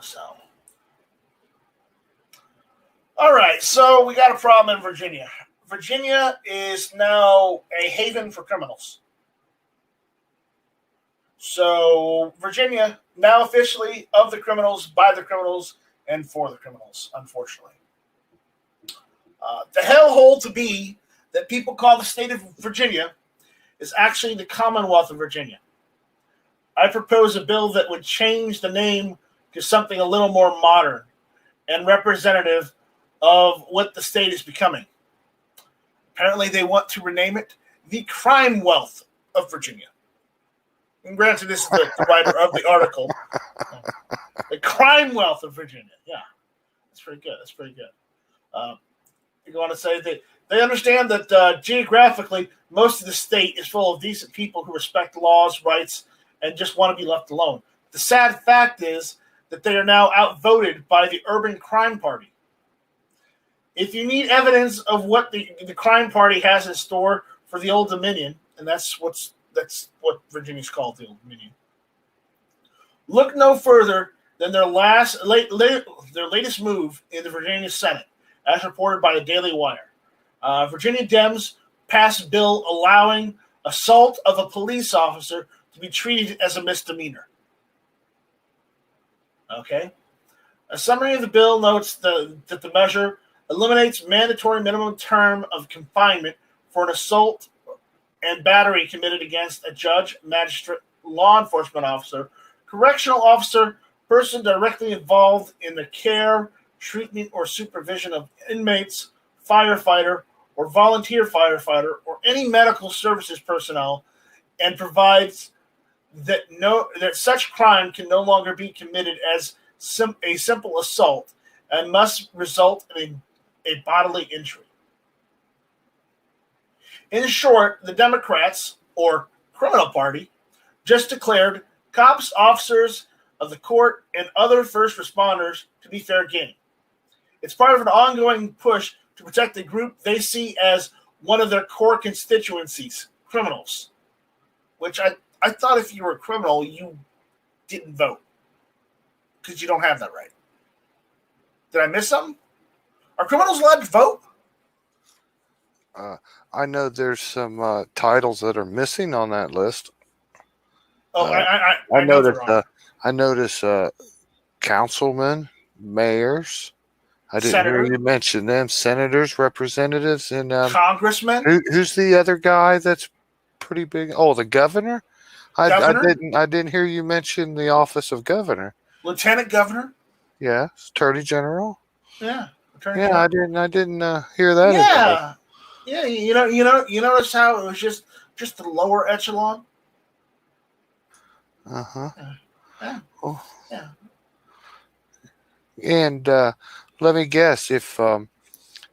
So, all right. So we got a problem in Virginia. Virginia is now a haven for criminals. So Virginia, now officially of the criminals, by the criminals, and for the criminals, unfortunately. The hellhole to be that people call the state of Virginia is actually the Commonwealth of Virginia. I propose a bill that would change the name to something a little more modern and representative of what the state is becoming. Apparently they want to rename it the Crime Wealth of Virginia. And granted, this is the writer of the article. The Crime Wealth of Virginia. Yeah, that's pretty good. You want to say that they understand that geographically, most of the state is full of decent people who respect laws, rights, and just want to be left alone. The sad fact is that they are now outvoted by the Urban Crime Party. If you need evidence of what the crime party has in store for the Old Dominion, and that's what Virginia's called, the Old Dominion. Look no further than their latest move in the Virginia Senate, as reported by the Daily Wire. Virginia Dems passed a bill allowing assault of a police officer to be treated as a misdemeanor. Okay. A summary of the bill notes that the measure eliminates mandatory minimum term of confinement for an assault and battery committed against a judge, magistrate, law enforcement officer, correctional officer, person directly involved in the care, treatment, or supervision of inmates, firefighter, or volunteer firefighter, or any medical services personnel, and provides that such crime can no longer be committed as a simple assault and must result in a bodily injury. In short, the Democrats, or criminal party, just declared cops, officers of the court, and other first responders to be fair game. It's part of an ongoing push to protect the group they see as one of their core constituencies, criminals. Which I thought if you were a criminal, you didn't vote. Because you don't have that right. Did I miss something? Are criminals allowed to vote? I know there's some titles that are missing on that list. Oh, I noticed councilmen, mayors. I didn't hear you mention them. Senators, representatives, and congressmen. Who's the other guy that's pretty big? Oh, the governor. I didn't hear you mention the office of governor. Lieutenant governor. Yeah, attorney general. Yeah, attorney general. I didn't hear that. Yeah. Yeah, you notice how it was just the lower echelon. Yeah. Oh. Yeah. And let me guess, if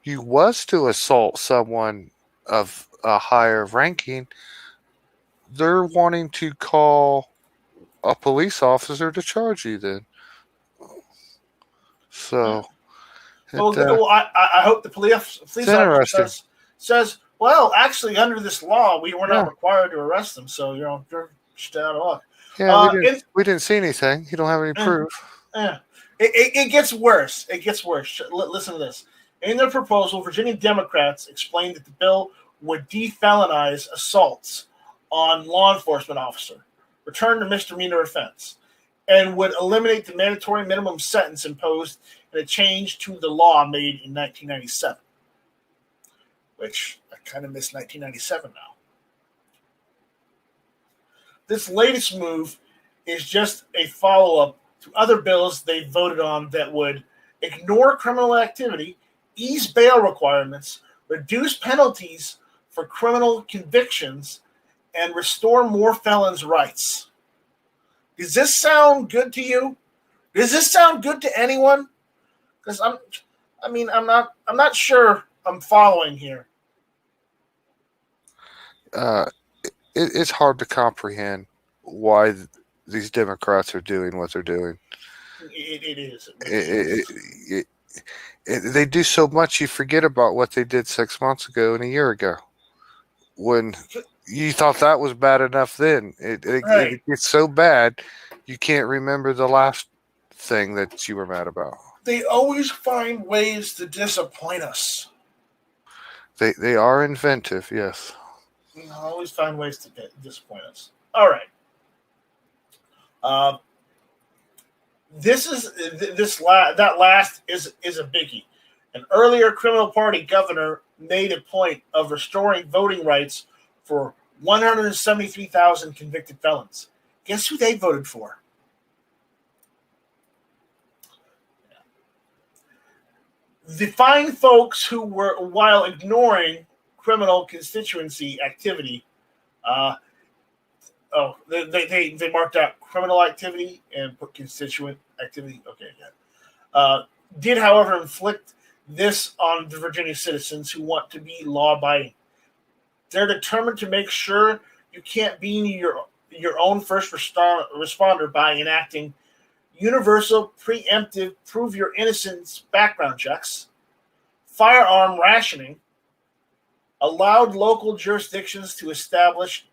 you was to assault someone of a higher ranking, they're wanting to call a police officer to charge you then. So I hope the police it's officer interesting. says, well, actually, under this law, we were not Yeah. required to arrest them, so you're just out of luck. Yeah, we didn't see anything. You don't have any proof. Yeah. It gets worse. It gets worse. Listen to this. In their proposal, Virginia Democrats explained that the bill would defelonize assaults on law enforcement officer, return to misdemeanor offense, and would eliminate the mandatory minimum sentence imposed in a change to the law made in 1997, which I kind of miss 1997 now. This latest move is just a follow-up to other bills they voted on that would ignore criminal activity, ease bail requirements, reduce penalties for criminal convictions, and restore more felons' rights. Does this sound good to you? Does this sound good to anyone? Because I'm not sure I'm following here. It's hard to comprehend why these Democrats are doing what they're doing. It is. They do so much, you forget about what they did 6 months ago and a year ago, when you thought that was bad enough. Then it gets so bad, you can't remember the last thing that you were mad about. They always find ways to disappoint us. They are inventive, yes. They always find ways to disappoint us. All right. That last is a biggie. An earlier criminal party governor made a point of restoring voting rights for 173,000 convicted felons. Guess who they voted for? The fine folks who were, while ignoring criminal constituency activity, they marked out criminal activity and put constituent activity. Okay, yeah. Did, however, inflict this on the Virginia citizens who want to be law-abiding. They're determined to make sure you can't be your own first responder by enacting universal preemptive prove your innocence background checks, firearm rationing, allowed local jurisdictions to establish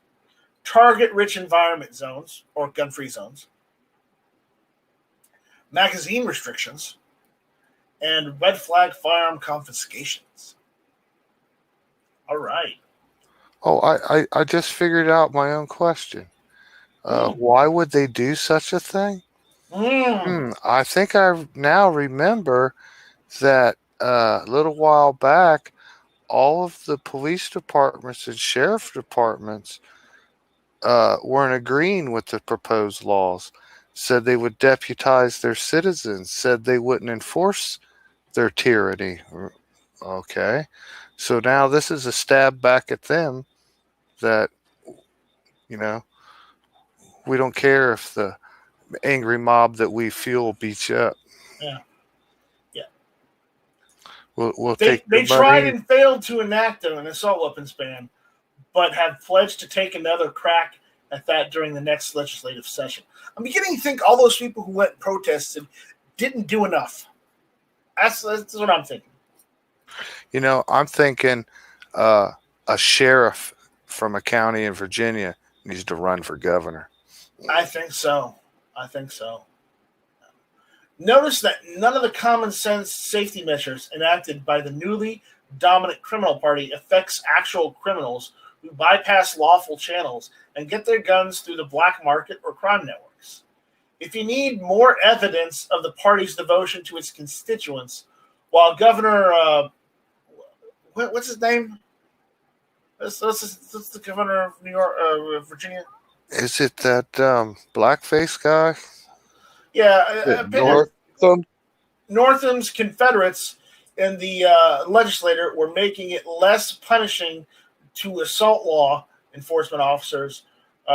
target-rich environment zones or gun-free zones, magazine restrictions, and red flag firearm confiscations. All right. Oh, I just figured out my own question. Why would they do such a thing? I think I now remember that a little while back, all of the police departments and sheriff departments weren't agreeing with the proposed laws, said they would deputize their citizens, said they wouldn't enforce their tyranny. Okay. So now this is a stab back at them that, we don't care if the angry mob that we fuel beats you up. Yeah. Yeah. We'll they take the tried money. and failed to enact an assault weapons ban, but have pledged to take another crack at that during the next legislative session. I'm beginning to think all those people who went and protested didn't do enough. That's what I'm thinking. I'm thinking a sheriff from a county in Virginia needs to run for governor. I think so. Notice that none of the common sense safety measures enacted by the newly dominant criminal party affects actual criminals who bypass lawful channels and get their guns through the black market or crime networks. If you need more evidence of the party's devotion to its constituents, while Governor, what's his name? What's the governor of New York, Virginia? Is it that blackface guy? Yeah, Northam's Confederates and the legislature were making it less punishing to assault law enforcement officers.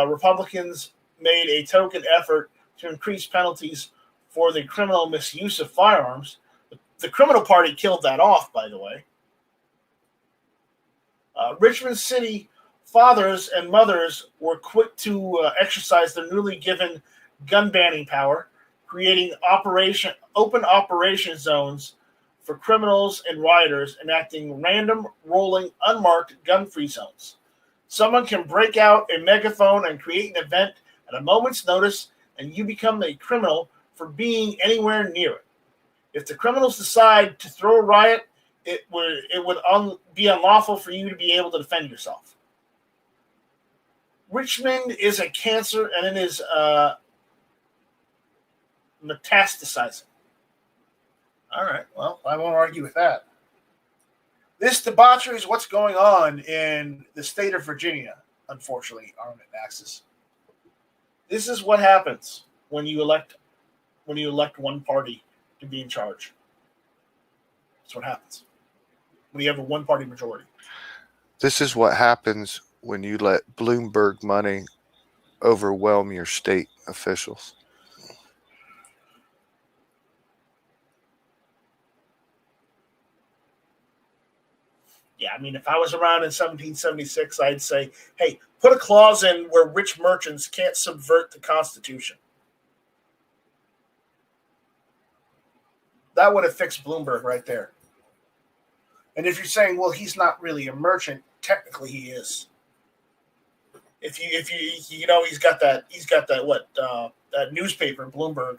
Republicans made a token effort to increase penalties for the criminal misuse of firearms. The criminal party killed that off, by the way. Richmond City fathers and mothers were quick to exercise their newly given gun banning power, creating open operation zones for criminals and rioters, enacting random, rolling, unmarked gun-free zones. Someone can break out a megaphone and create an event at a moment's notice, and you become a criminal for being anywhere near it. If the criminals decide to throw a riot, it would be unlawful for you to be able to defend yourself. Richmond is a cancer, and it is metastasizing. All right, well, I won't argue with that. This debauchery is what's going on in the state of Virginia, unfortunately, Armament Axis. This is what happens when you elect one party to be in charge. That's what happens when you have a one-party majority. This is what happens when you let Bloomberg money overwhelm your state officials. Yeah, I mean, if I was around in 1776, I'd say, hey, put a clause in where rich merchants can't subvert the Constitution. That would have fixed Bloomberg right there. And if you're saying, well, he's not really a merchant, technically he is. If you know, he's got that that newspaper, Bloomberg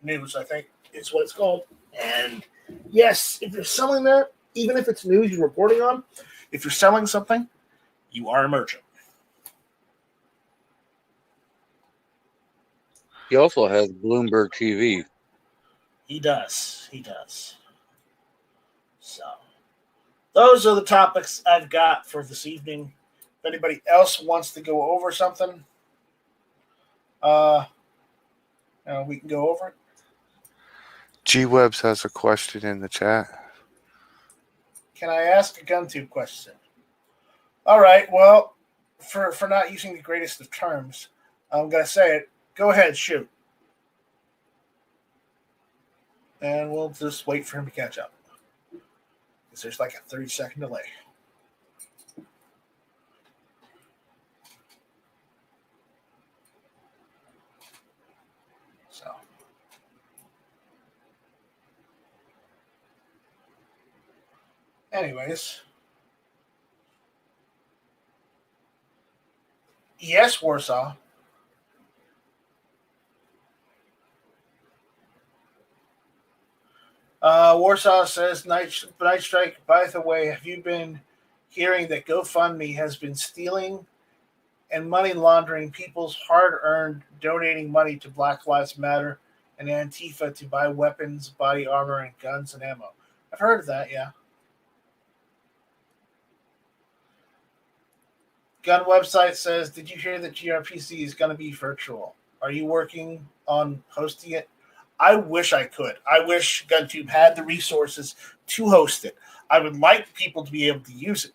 News, I think is what it's called. And yes, if you're selling that, even if it's news you're reporting on, if you're selling something, you are a merchant. He also has Bloomberg TV. He does. So, those are the topics I've got for this evening. If anybody else wants to go over something, we can go over it. G-Webs has a question in the chat. Can I ask a GunTube question? All right. Well, for not using the greatest of terms, I'm going to say it. Go ahead, shoot. And we'll just wait for him to catch up. Because there's like a 30-second delay. So. Anyways. Yes, Warsaw. Warsaw says, Night Strike, by the way, have you been hearing that GoFundMe has been stealing and money laundering people's hard-earned donating money to Black Lives Matter and Antifa to buy weapons, body armor, and guns and ammo? I've heard of that, yeah. Gun website says, did you hear that GRPC is going to be virtual? Are you working on hosting it? I wish I could. I wish GunTube had the resources to host it. I would like people to be able to use it,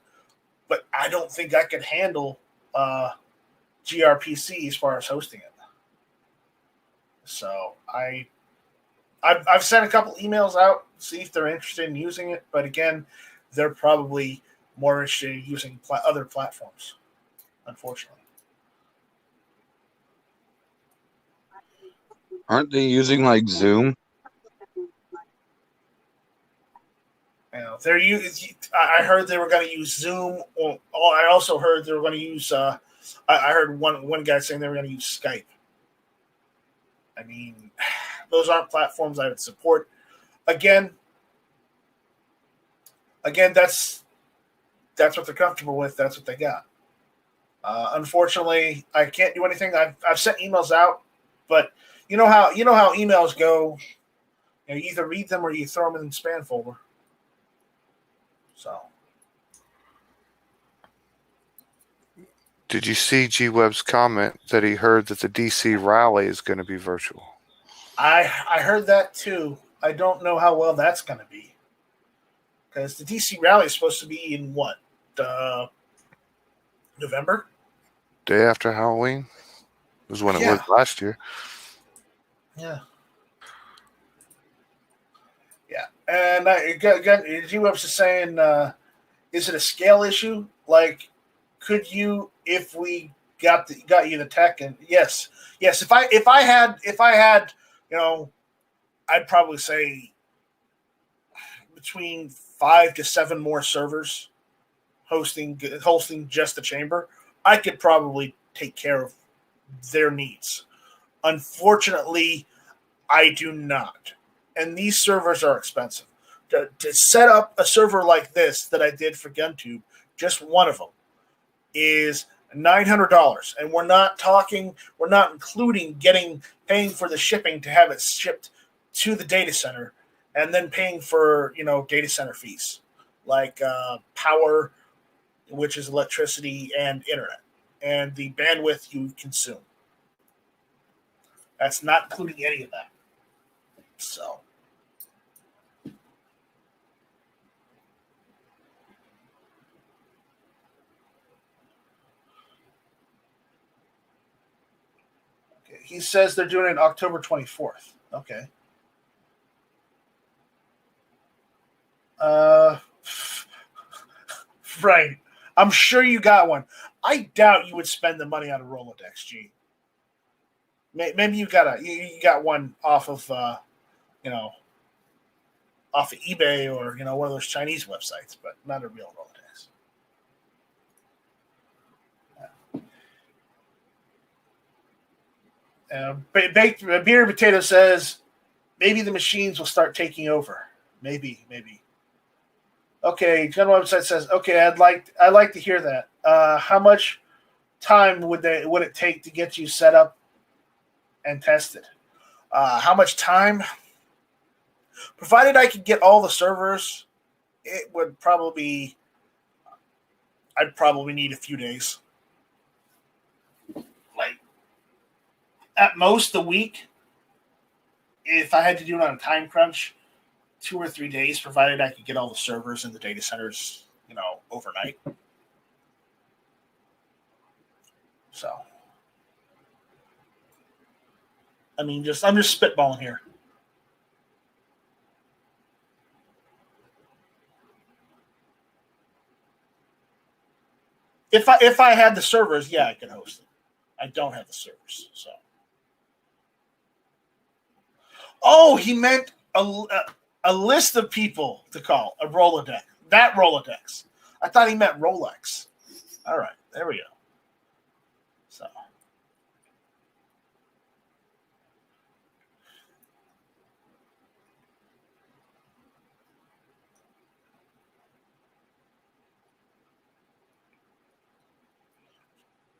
but I don't think I could handle GRPC as far as hosting it. So I've sent a couple emails out, see if they're interested in using it, but again, they're probably more interested in using other platforms, unfortunately. Aren't they using like Zoom? I heard they were going to use Zoom. I also heard they were going to use. I heard one guy saying they were going to use Skype. I mean, those aren't platforms I would support. Again, that's what they're comfortable with. That's what they got. Unfortunately, I can't do anything. I've sent emails out, but you know how emails go. You either read them or you throw them in the spam folder. So, did you see G-Web's comment that he heard that the DC rally is going to be virtual? I heard that too. I don't know how well that's going to be, because the DC rally is supposed to be in what, November? Day after Halloween was when it was last year. Yeah. Yeah. And G-Webs is saying, is it a scale issue? Like, could you, if we got you the tech, and yes. If I had, I'd probably say between 5 to 7 more servers hosting just the chamber. I could probably take care of their needs. Unfortunately, I do not, and these servers are expensive. To set up a server like this that I did for GunTube, just one of them, is $900, and we're not including paying for the shipping to have it shipped to the data center, and then paying for data center fees like power, which is electricity, and internet, and the bandwidth you consume. That's not including any of that. So. He says they're doing it October 24th. Okay. Right. I'm sure you got one. I doubt you would spend the money on a Rolodex, G. Maybe you got one off of off of eBay or one of those Chinese websites, but not a real Rolodex. Baked Beer Potato says maybe the machines will start taking over. Maybe. Okay, Gun website says okay. I'd like to hear that. How much time would it take to get you set up and tested? How much time? Provided I could get all the servers, it would probably. I'd probably need a few days. At most a week, if I had to do it on a time crunch, 2 or 3 days, provided I could get all the servers in the data centers, overnight. So, I'm just spitballing here. If I had the servers, yeah, I could host it. I don't have the servers, so. Oh, he meant a list of people to call, a Rolodex. That Rolodex. I thought he meant Rolex. All right, there we go. So.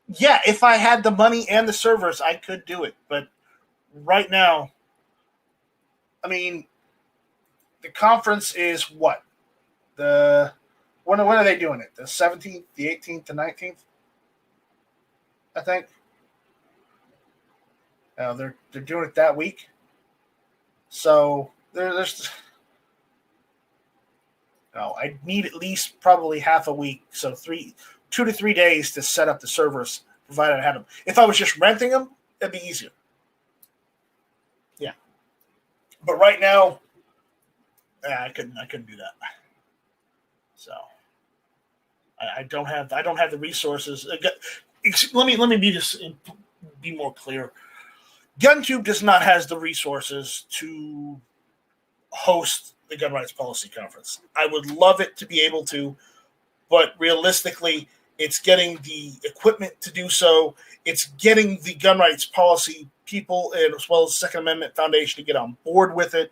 Yeah, if I had the money and the servers, I could do it. But right now, the conference is what? When are they doing it? The 17th, the 18th, the 19th? I think. They're doing it that week. So there's. I need at least probably half a week. So 2 to 3 days to set up the servers, provided I had them. If I was just renting them, it'd be easier. Yeah. But right now, I couldn't do that. So I don't have the resources. Let me be more clear. GunTube does not have the resources to host the Gun Rights Policy Conference. I would love it to be able to, but realistically, it's getting the equipment to do so. It's getting the gun rights policy people, as well as the Second Amendment Foundation, to get on board with it.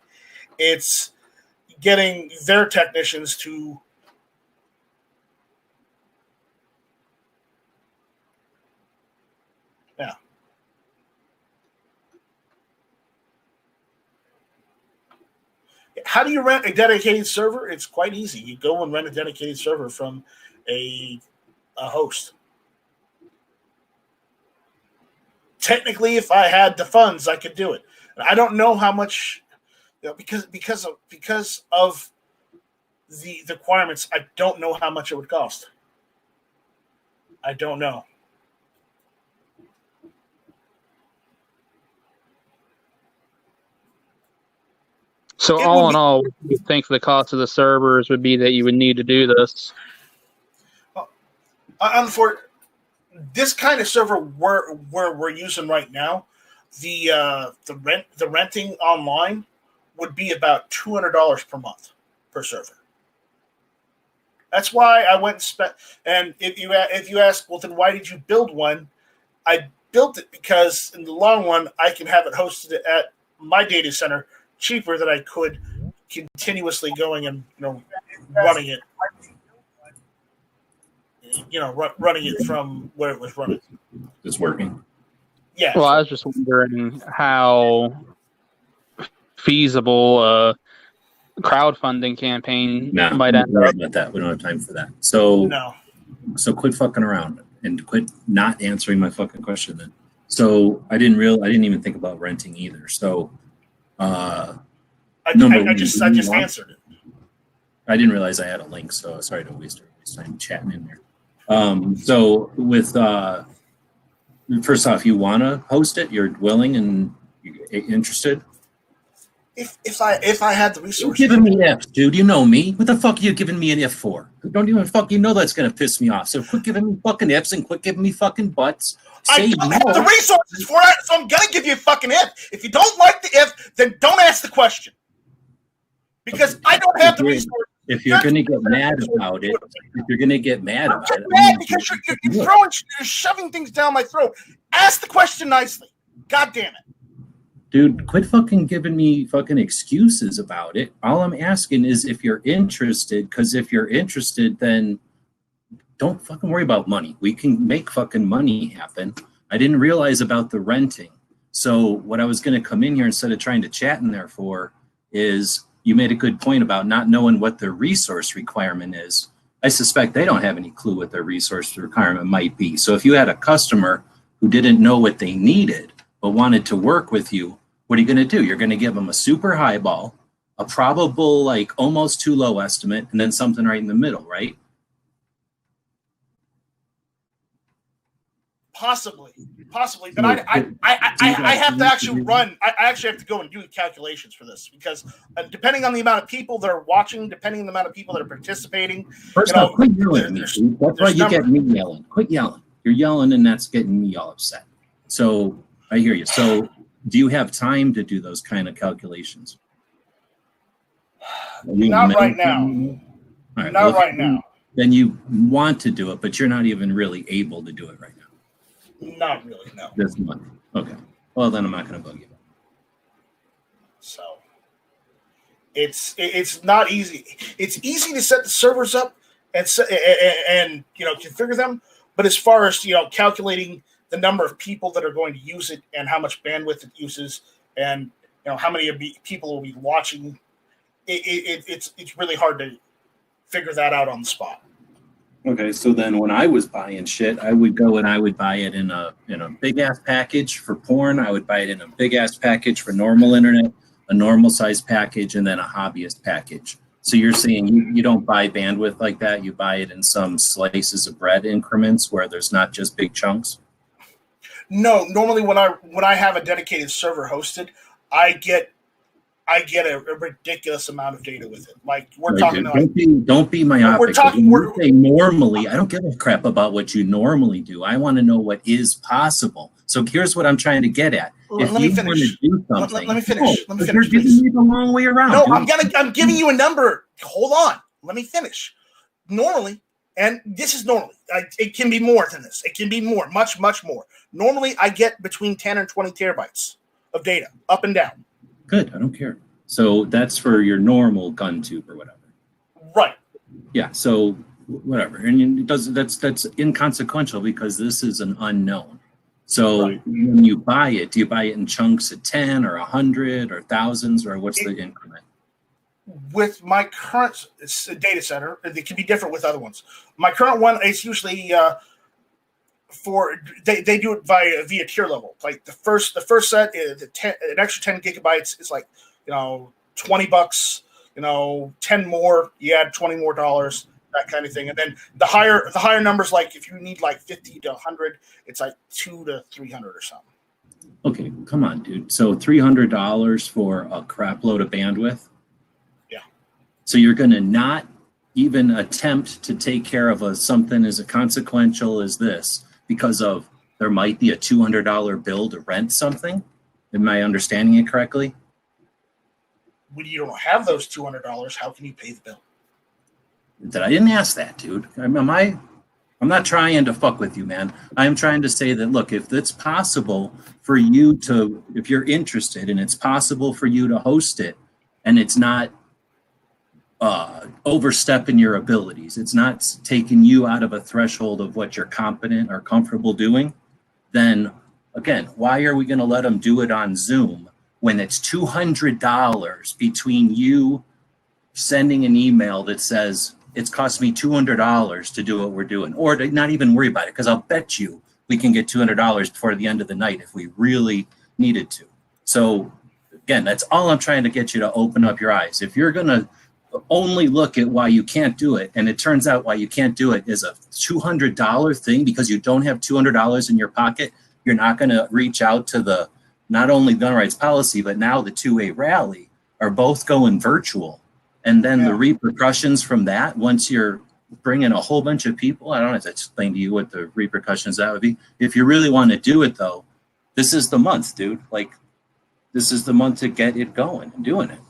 It's getting their technicians to How do you rent a dedicated server? It's quite easy. You go and rent a dedicated server from a host. Technically, if I had the funds, I could do it. And I don't know how much, because of the requirements. I don't know how much it would cost. I don't know. So all in all, you think the cost of the servers would be that you would need to do this? this kind of server we're using right now, the renting online would be about $200 per month per server. That's why I went and spent. And if you ask, well, then why did you build one? I built it because in the long run, I can have it hosted at my data center cheaper than I could continuously going and running it. Running it from where it was running. It's working. Yeah. Well, I was just wondering how feasible a crowdfunding campaign might end up. About that. We don't have time for that. So No. So quit fucking around and quit not answering my fucking question then. So I didn't even think about renting either. So I just answered it. I didn't realize I had a link, so sorry to waste everybody's time chatting in there. So with first off, you want to host it? You're willing and interested? If I had the resources. You're giving me F's, dude. You know me. What the fuck are you giving me an F for? Don't even fucking know that's gonna piss me off. So quit giving me fucking F's and quit giving me fucking butts. I don't have the resources for it, so I'm gonna give you a fucking F. If you don't like the F, then don't ask the question. Because I don't have the resources. If you're going to get mad about it, because you're shoving things down my throat. Ask the question nicely. God damn it. Dude, quit fucking giving me fucking excuses about it. All I'm asking is if you're interested, because if you're interested, then don't fucking worry about money. We can make fucking money happen. I didn't realize about the renting. So what I was going to come in here instead of trying to chat in there for is you made a good point about not knowing what their resource requirement is. I suspect they don't have any clue what their resource requirement might be. So if you had a customer who didn't know what they needed but wanted to work with you, what are you going to do? You're going to give them a super high ball, a probable like almost too low estimate, and then something right in the middle, right? Possibly, but I have to actually run. I actually have to go and do calculations for this because depending on the amount of people that are watching, depending on the amount of people that are participating. First off, quit yelling at me. That's why you get me yelling. Quit yelling. You're yelling, and that's getting me all upset. So I hear you. So do you have time to do those kind of calculations? Not right now. All right, not right now. Then you want to do it, but you're not even really able to do it right now. Not really, no. This month. Okay. Well, then I'm not going to bug you. So it's not easy. It's easy to set the servers up and configure them, but as far as calculating the number of people that are going to use it and how much bandwidth it uses, and how many people will be watching, it's really hard to figure that out on the spot. Okay, so then when I was buying shit, I would go and I would buy it in a big ass package for porn. I would buy it in a big ass package for normal internet, a normal size package, and then a hobbyist package. So you're saying you don't buy bandwidth like that? You buy it in some slices of bread increments where there's not just big chunks? No, normally when I have a dedicated server hosted, I get a ridiculous amount of data with it. Like we're talking. Don't be myopic. We're saying normally. I don't give a crap about what you normally do. I want to know what is possible. So here's what I'm trying to get at. If you want to do something, let me finish. You're giving me the long way around. No, dude. I'm giving you a number. Hold on. Let me finish. Normally, and this is normally. It can be more than this. It can be more, much, much more. Normally, I get between 10 and 20 terabytes of data, up and down. Good. I don't care. So that's for your normal GunTube or whatever. Right. Yeah. So whatever. And that's inconsequential because this is an unknown. So when you buy it, do you buy it in chunks of 10 or 100 or thousands, or what's the increment? With my current data center, it can be different with other ones. My current one is usually they do it via tier level. Like the first set is an extra 10 gigabytes is like $20. 10 more, you add $20 more, that kind of thing. And then the higher numbers, like if you need like 50 to 100, it's like $200 to $300 or something. Okay, come on, dude. So $300 for a crap load of bandwidth. Yeah. So you're going to not even attempt to take care of something as consequential as this because of there might be a $200 bill to rent something. Am I understanding it correctly? When you don't have those $200, how can you pay the bill? I didn't ask that, dude. I'm not trying to fuck with you, man. I'm trying to say that, look, if it's possible for you to, if you're interested and it's possible for you to host it and it's not overstepping your abilities, it's not taking you out of a threshold of what you're competent or comfortable doing, then again, why are we going to let them do it on Zoom when it's $200 between you sending an email that says it's cost me $200 to do what we're doing, or to not even worry about it, because I'll bet you we can get $200 before the end of the night if we really needed to. So again, that's all I'm trying to get you to open up your eyes. If you're going to only look at why you can't do it, and it turns out why you can't do it is a $200 thing because you don't have $200 in your pocket, you're not going to reach out to the, not only gun rights policy, but now the 2A rally are both going virtual. And then the repercussions from that, once you're bringing a whole bunch of people, I don't have to explain to you what the repercussions that would be. If you really want to do it, though, this is the month, dude. Like, this is the month to get it going and doing it.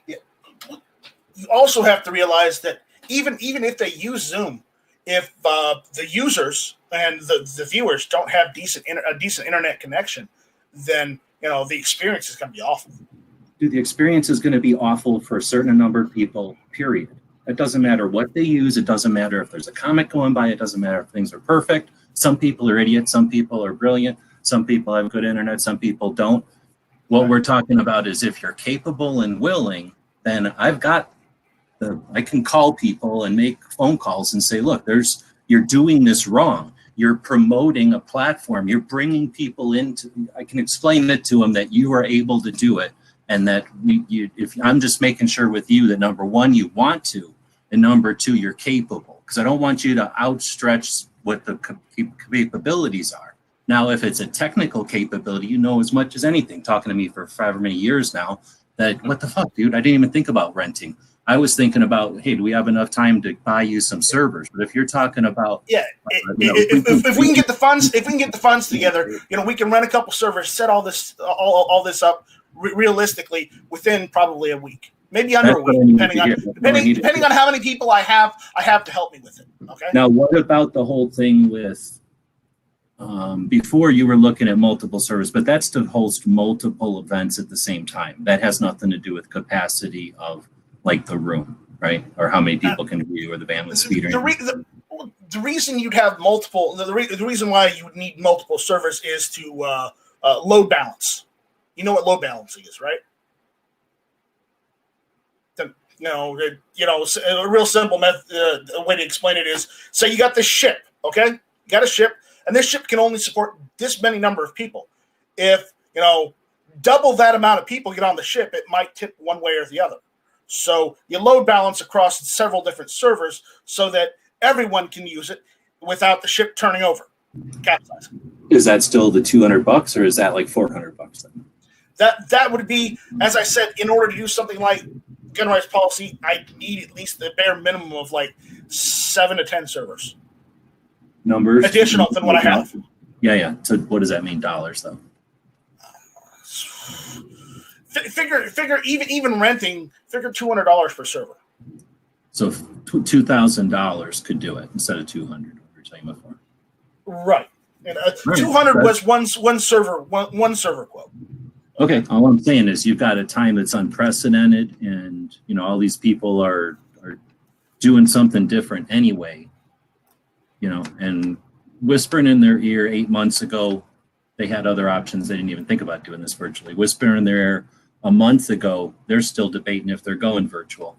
Yeah. You also have to realize that even if they use Zoom, if the users and the viewers don't have a decent internet connection, then the experience is going to be awful. Dude, the experience is going to be awful for a certain number of people, period. It doesn't matter what they use. It doesn't matter if there's a comic going by. It doesn't matter if things are perfect. Some people are idiots. Some people are brilliant. Some people have good internet. Some people don't. What we're talking about is if you're capable and willing, then I can call people and make phone calls and say, look, you're doing this wrong. You're promoting a platform. You're bringing people into, I can explain it to them that you are able to do it. And that if I'm just making sure with you that number one, you want to, and number two, you're capable. Because I don't want you to outstretch what the capabilities are. Now, if it's a technical capability, you know as much as anything, talking to me for however many years now, that what the fuck, dude, I didn't even think about renting. I was thinking about, hey, do we have enough time to buy you some servers? But if you're talking about, if we can get the funds together, we can rent a couple servers, set all this up realistically within probably a week, maybe under a week, depending on how many people I have to help me with it. Okay. Now, what about the whole thing with before you were looking at multiple servers, but that's to host multiple events at the same time. That has nothing to do with capacity of like the room, right? Or how many people can view or the bandwidth speed. The reason you'd have multiple, the reason why you would need multiple servers is to load balance. You know what load balancing is, right? A real simple way to explain it is, say you got this ship, okay? You got a ship, and this ship can only support this many number of people. If, double that amount of people get on the ship, it might tip one way or the other. So you load balance across several different servers so that everyone can use it without the ship turning over, capsizing. Is that still the $200 or is that like $400 then? That would be, as I said, in order to do something like gun rights policy, I need at least the bare minimum of like 7 to 10 servers. Numbers additional than what I have. Yeah. So what does that mean, dollars though? Figure even renting. Figure $200 per server. So $2,000 could do it instead of $200. What you're saying before. Right. And 200 was one server quote. Okay, all I'm saying is you've got a time that's unprecedented, and all these people are doing something different anyway. And whispering in their ear 8 months ago, they had other options. They didn't even think about doing this virtually. Whispering in their ear a month ago, they're still debating if they're going virtual.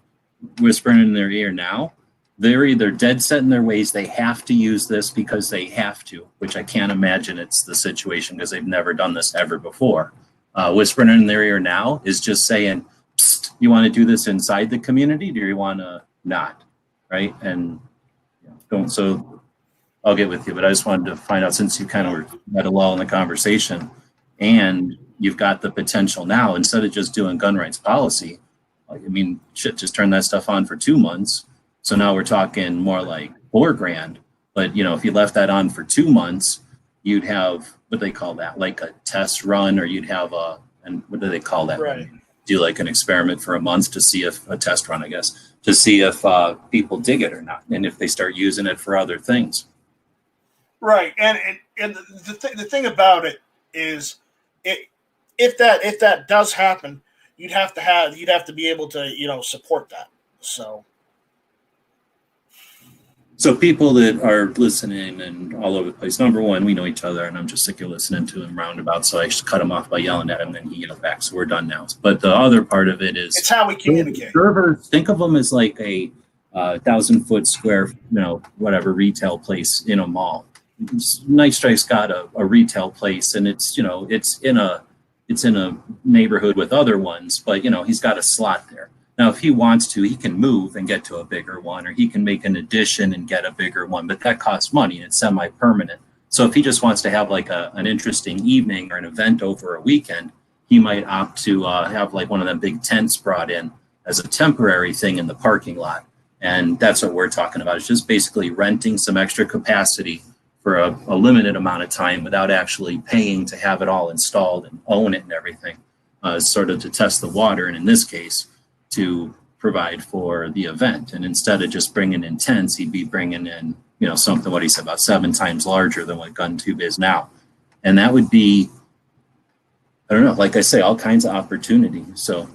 Whispering in their ear now, they're either dead set in their ways. They have to use this because they have to, which I can't imagine it's the situation because they've never done this ever before. Whispering in their ear now is just saying, psst, you want to do this inside the community? Do you want to not? Right? And so I'll get with you, but I just wanted to find out, since you kind of were at a lull in the conversation and you've got the potential now, instead of just doing gun rights policy, just turn that stuff on for 2 months. So now we're talking more like $4,000 But, if you left that on for 2 months, you'd have, what they call that, like a test run, or you'd have and what do they call that? Right. Do like an experiment for a month to see if a test run, I guess, to see if people dig it or not, and if they start using it for other things. Right, and the thing about it is, if that does happen, you'd have to be able to support that. So people that are listening and all over the place, number one, we know each other, and I'm just sick of listening to him roundabout, so I just cut him off by yelling at him, and he yells back, so we're done now. But the other part of it is... It's how we communicate. Servers, think of them as like a 1,000-foot square, whatever, retail place in a mall. Night Strike's got a retail place, and it's in a neighborhood with other ones, but, he's got a slot there. Now, if he wants to, he can move and get to a bigger one, or he can make an addition and get a bigger one, but that costs money and it's semi-permanent. So if he just wants to have like an interesting evening or an event over a weekend, he might opt to have like one of them big tents brought in as a temporary thing in the parking lot. And that's what we're talking about. It's just basically renting some extra capacity for a limited amount of time without actually paying to have it all installed and own it and everything, sort of to test the water. And in this case, to provide for the event. And instead of just bringing in tents, he'd be bringing in, something, what he said, about 7 times larger than what GunTube is now. And that would be, I don't know, like I say, all kinds of opportunity. So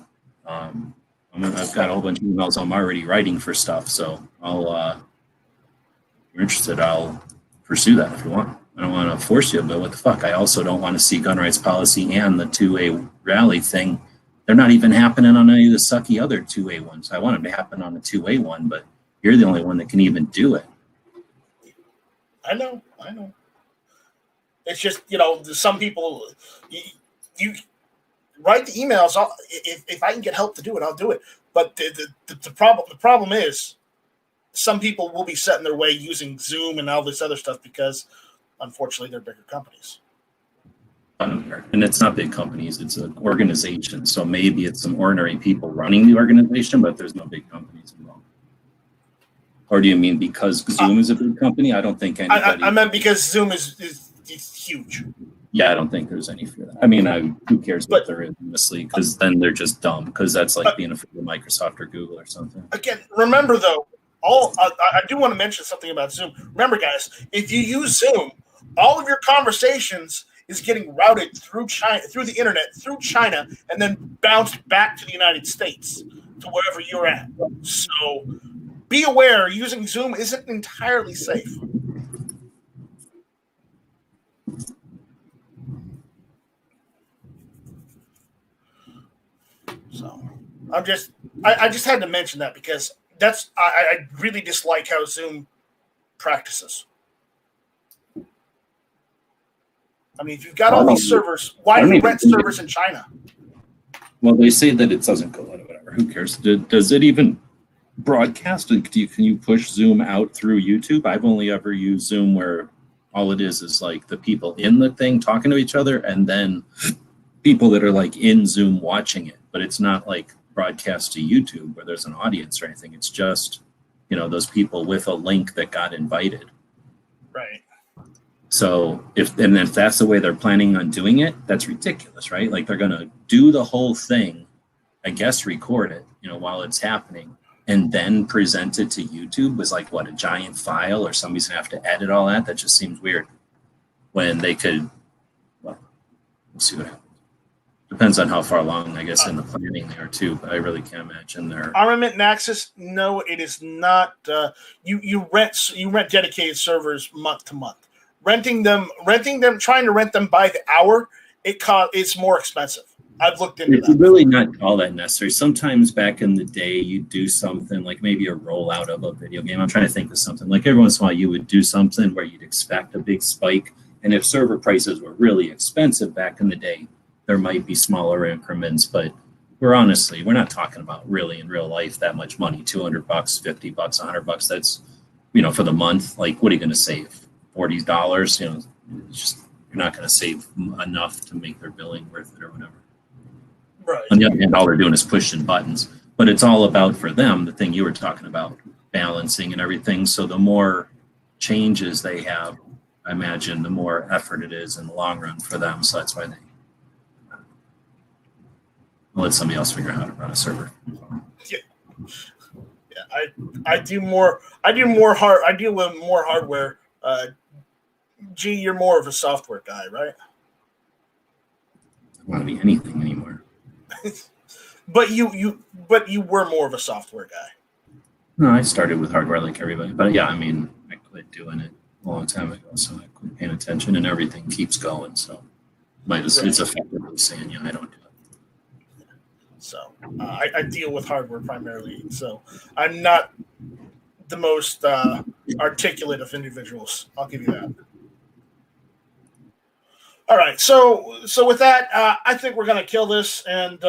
I've got a whole bunch of emails I'm already writing for stuff. So if you're interested, I'll pursue that if you want. I don't want to force you, but what the fuck? I also don't want to see gun rights policy and the 2A rally thing. They're not even happening on any of the sucky other 2A ones. I want them to happen on the 2A one, but you're the only one that can even do it. I know. It's just, some people, you write the emails. If I can get help to do it, I'll do it. But the problem is, some people will be set in their way using Zoom and all this other stuff because, unfortunately, they're bigger companies. And it's not big companies, it's an organization. So maybe it's some ordinary people running the organization, but there's no big companies involved. Or do you mean because Zoom is a big company? I don't think anybody... I meant because Zoom is huge. Yeah, I don't think there's any for that. I mean, who cares what there is, honestly, because then they're just dumb, because that's like being afraid of Microsoft or Google or something. Again, remember, though, I do want to mention something about Zoom. Remember, guys, if you use Zoom, all of your conversations is getting routed through China, through the internet, through China, and then bounced back to the United States, to wherever you're at. So be aware, using Zoom isn't entirely safe. So I just had to mention that because I really dislike how Zoom practices. I mean, if you've got all these servers, why do you rent servers in China? Well, they say that it doesn't go out or whatever. Who cares? Does it even broadcast? Can you push Zoom out through YouTube? I've only ever used Zoom where all it is like the people in the thing talking to each other and then people that are like in Zoom watching it. But it's not like broadcast to YouTube where there's an audience or anything. It's just, those people with a link that got invited. Right. So if that's the way they're planning on doing it, that's ridiculous, right? Like they're going to do the whole thing, I guess, record it, while it's happening and then present it to YouTube was like, what, a giant file or somebody's going to have to edit all that? That just seems weird when they could, well, we'll see what happens. Depends on how far along, I guess, in the planning there too, but I really can't imagine their Armament and Axis. No, it is not. You rent dedicated servers month to month. Renting them, trying to rent them by the hour, it's more expensive. I've looked into that. It's really not all that necessary. Sometimes back in the day, you'd do something like maybe a rollout of a video game. I'm trying to think of something. Like every once in a while, you would do something where you'd expect a big spike. And if server prices were really expensive back in the day, there might be smaller increments. But we're not talking about really in real life that much money, $200, $50, $100. That's, for the month. Like, what are you going to save? $40? You're not going to save enough to make their billing worth it or whatever. Right. On the other hand, all they're doing is pushing buttons. But it's all about, for them, the thing you were talking about, balancing and everything. So the more changes they have, I imagine the more effort it is in the long run for them. So that's why I'll let somebody else figure out how to run a server. Yeah. I deal with more hardware. G, you're more of a software guy, right? I don't want to be anything anymore. But you were more of a software guy. No, I started with hardware like everybody, but yeah, I mean, I quit doing it a long time ago, so I quit paying attention, and everything keeps going. So, it's effectively saying, yeah, I don't do it. So I deal with hardware primarily. So I'm not the most articulate of individuals. I'll give you that. All right. So with that, I think we're gonna kill this and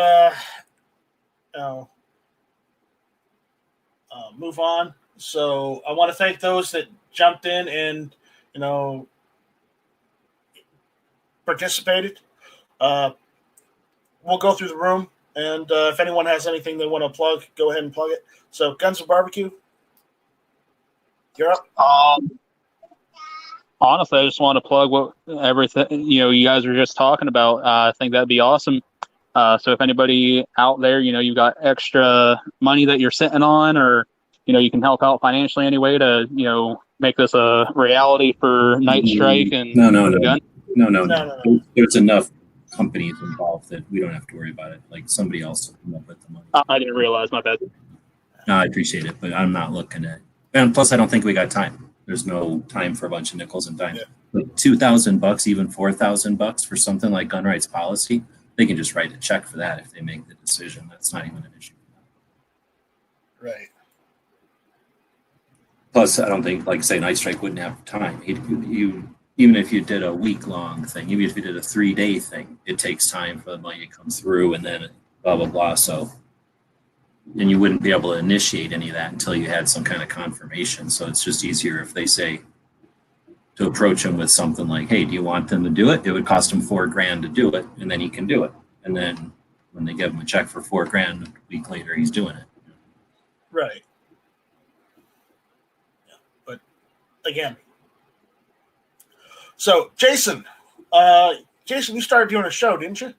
move on. So I want to thank those that jumped in and participated. We'll go through the room, and if anyone has anything they want to plug, go ahead and plug it. So, Guns of Barbecue, you're up. Honestly, I just want to plug what everything you guys were just talking about. I think that'd be awesome. So if anybody out there, you've got extra money that you're sitting on, or you can help out financially anyway to make this a reality for Night Strike and No. There's enough companies involved that we don't have to worry about it. Like somebody else will come up with the money. I didn't realize, my bad. No, I appreciate it, but I'm not looking at. And plus, I don't think we got time. There's no time for a bunch of nickels and dimes. Yeah. Like $2,000, even $4,000 for something like gun rights policy, they can just write a check for that if they make the decision. That's not even an issue. Right. Plus, I don't think, like say, Night Strike wouldn't have time. Even if you did a week-long thing, even if you did a 3-day thing, it takes time for the money to come through, and then blah blah blah. So, and you wouldn't be able to initiate any of that until you had some kind of confirmation. So it's just easier if they say to approach him with something like, "Hey, do you want them to do it? It would cost him $4,000 to do it, and then he can do it." And then when they give him a check for $4,000, a week later he's doing it. Right. Yeah. But again, so Jason, you started doing a show, didn't you?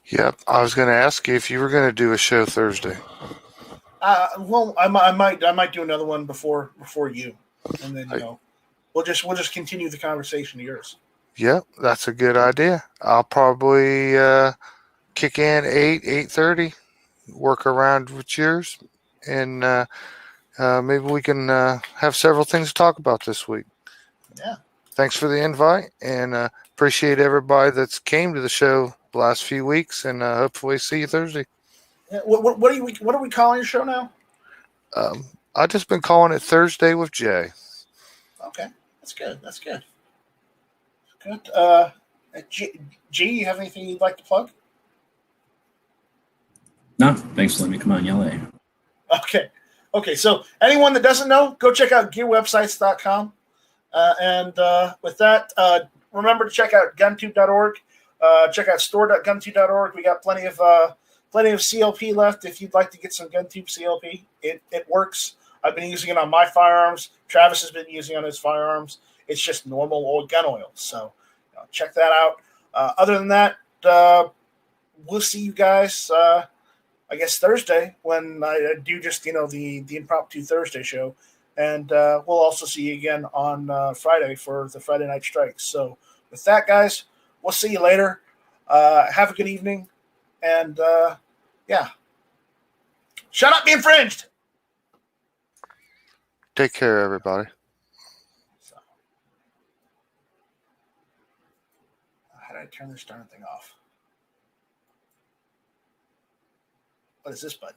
Yep. I was going to ask you if you were going to do a show Thursday. Well, I might do another one before you, and then we'll just continue the conversation of yours. Yep, that's a good idea. I'll probably kick in 8:30, work around with yours, and maybe we can have several things to talk about this week. Yeah. Thanks for the invite, and appreciate everybody that's came to the show the last few weeks, and hopefully see you Thursday. Yeah, what are we calling your show now? I've just been calling it Thursday with Jay. Okay, that's good. Good. G, you have anything you'd like to plug? No, thanks for letting me come on, yell at you. Okay. So anyone that doesn't know, go check out gearwebsites.com. And with that, remember to check out guntube.org. Check out store.guntube.org. We got plenty of CLP left if you'd like to get some GunTube CLP. It works. I've been using it on my firearms. Travis has been using it on his firearms. It's just normal old gun oil. So check that out. Other than that, we'll see you guys, I guess, Thursday when I do just, the impromptu Thursday show. And we'll also see you again on Friday for the Friday Night Strikes. So with that, guys, we'll see you later. Have a good evening. And, yeah. Shut up, be infringed! Take care, everybody. So, how did I turn this darn thing off? What is this button?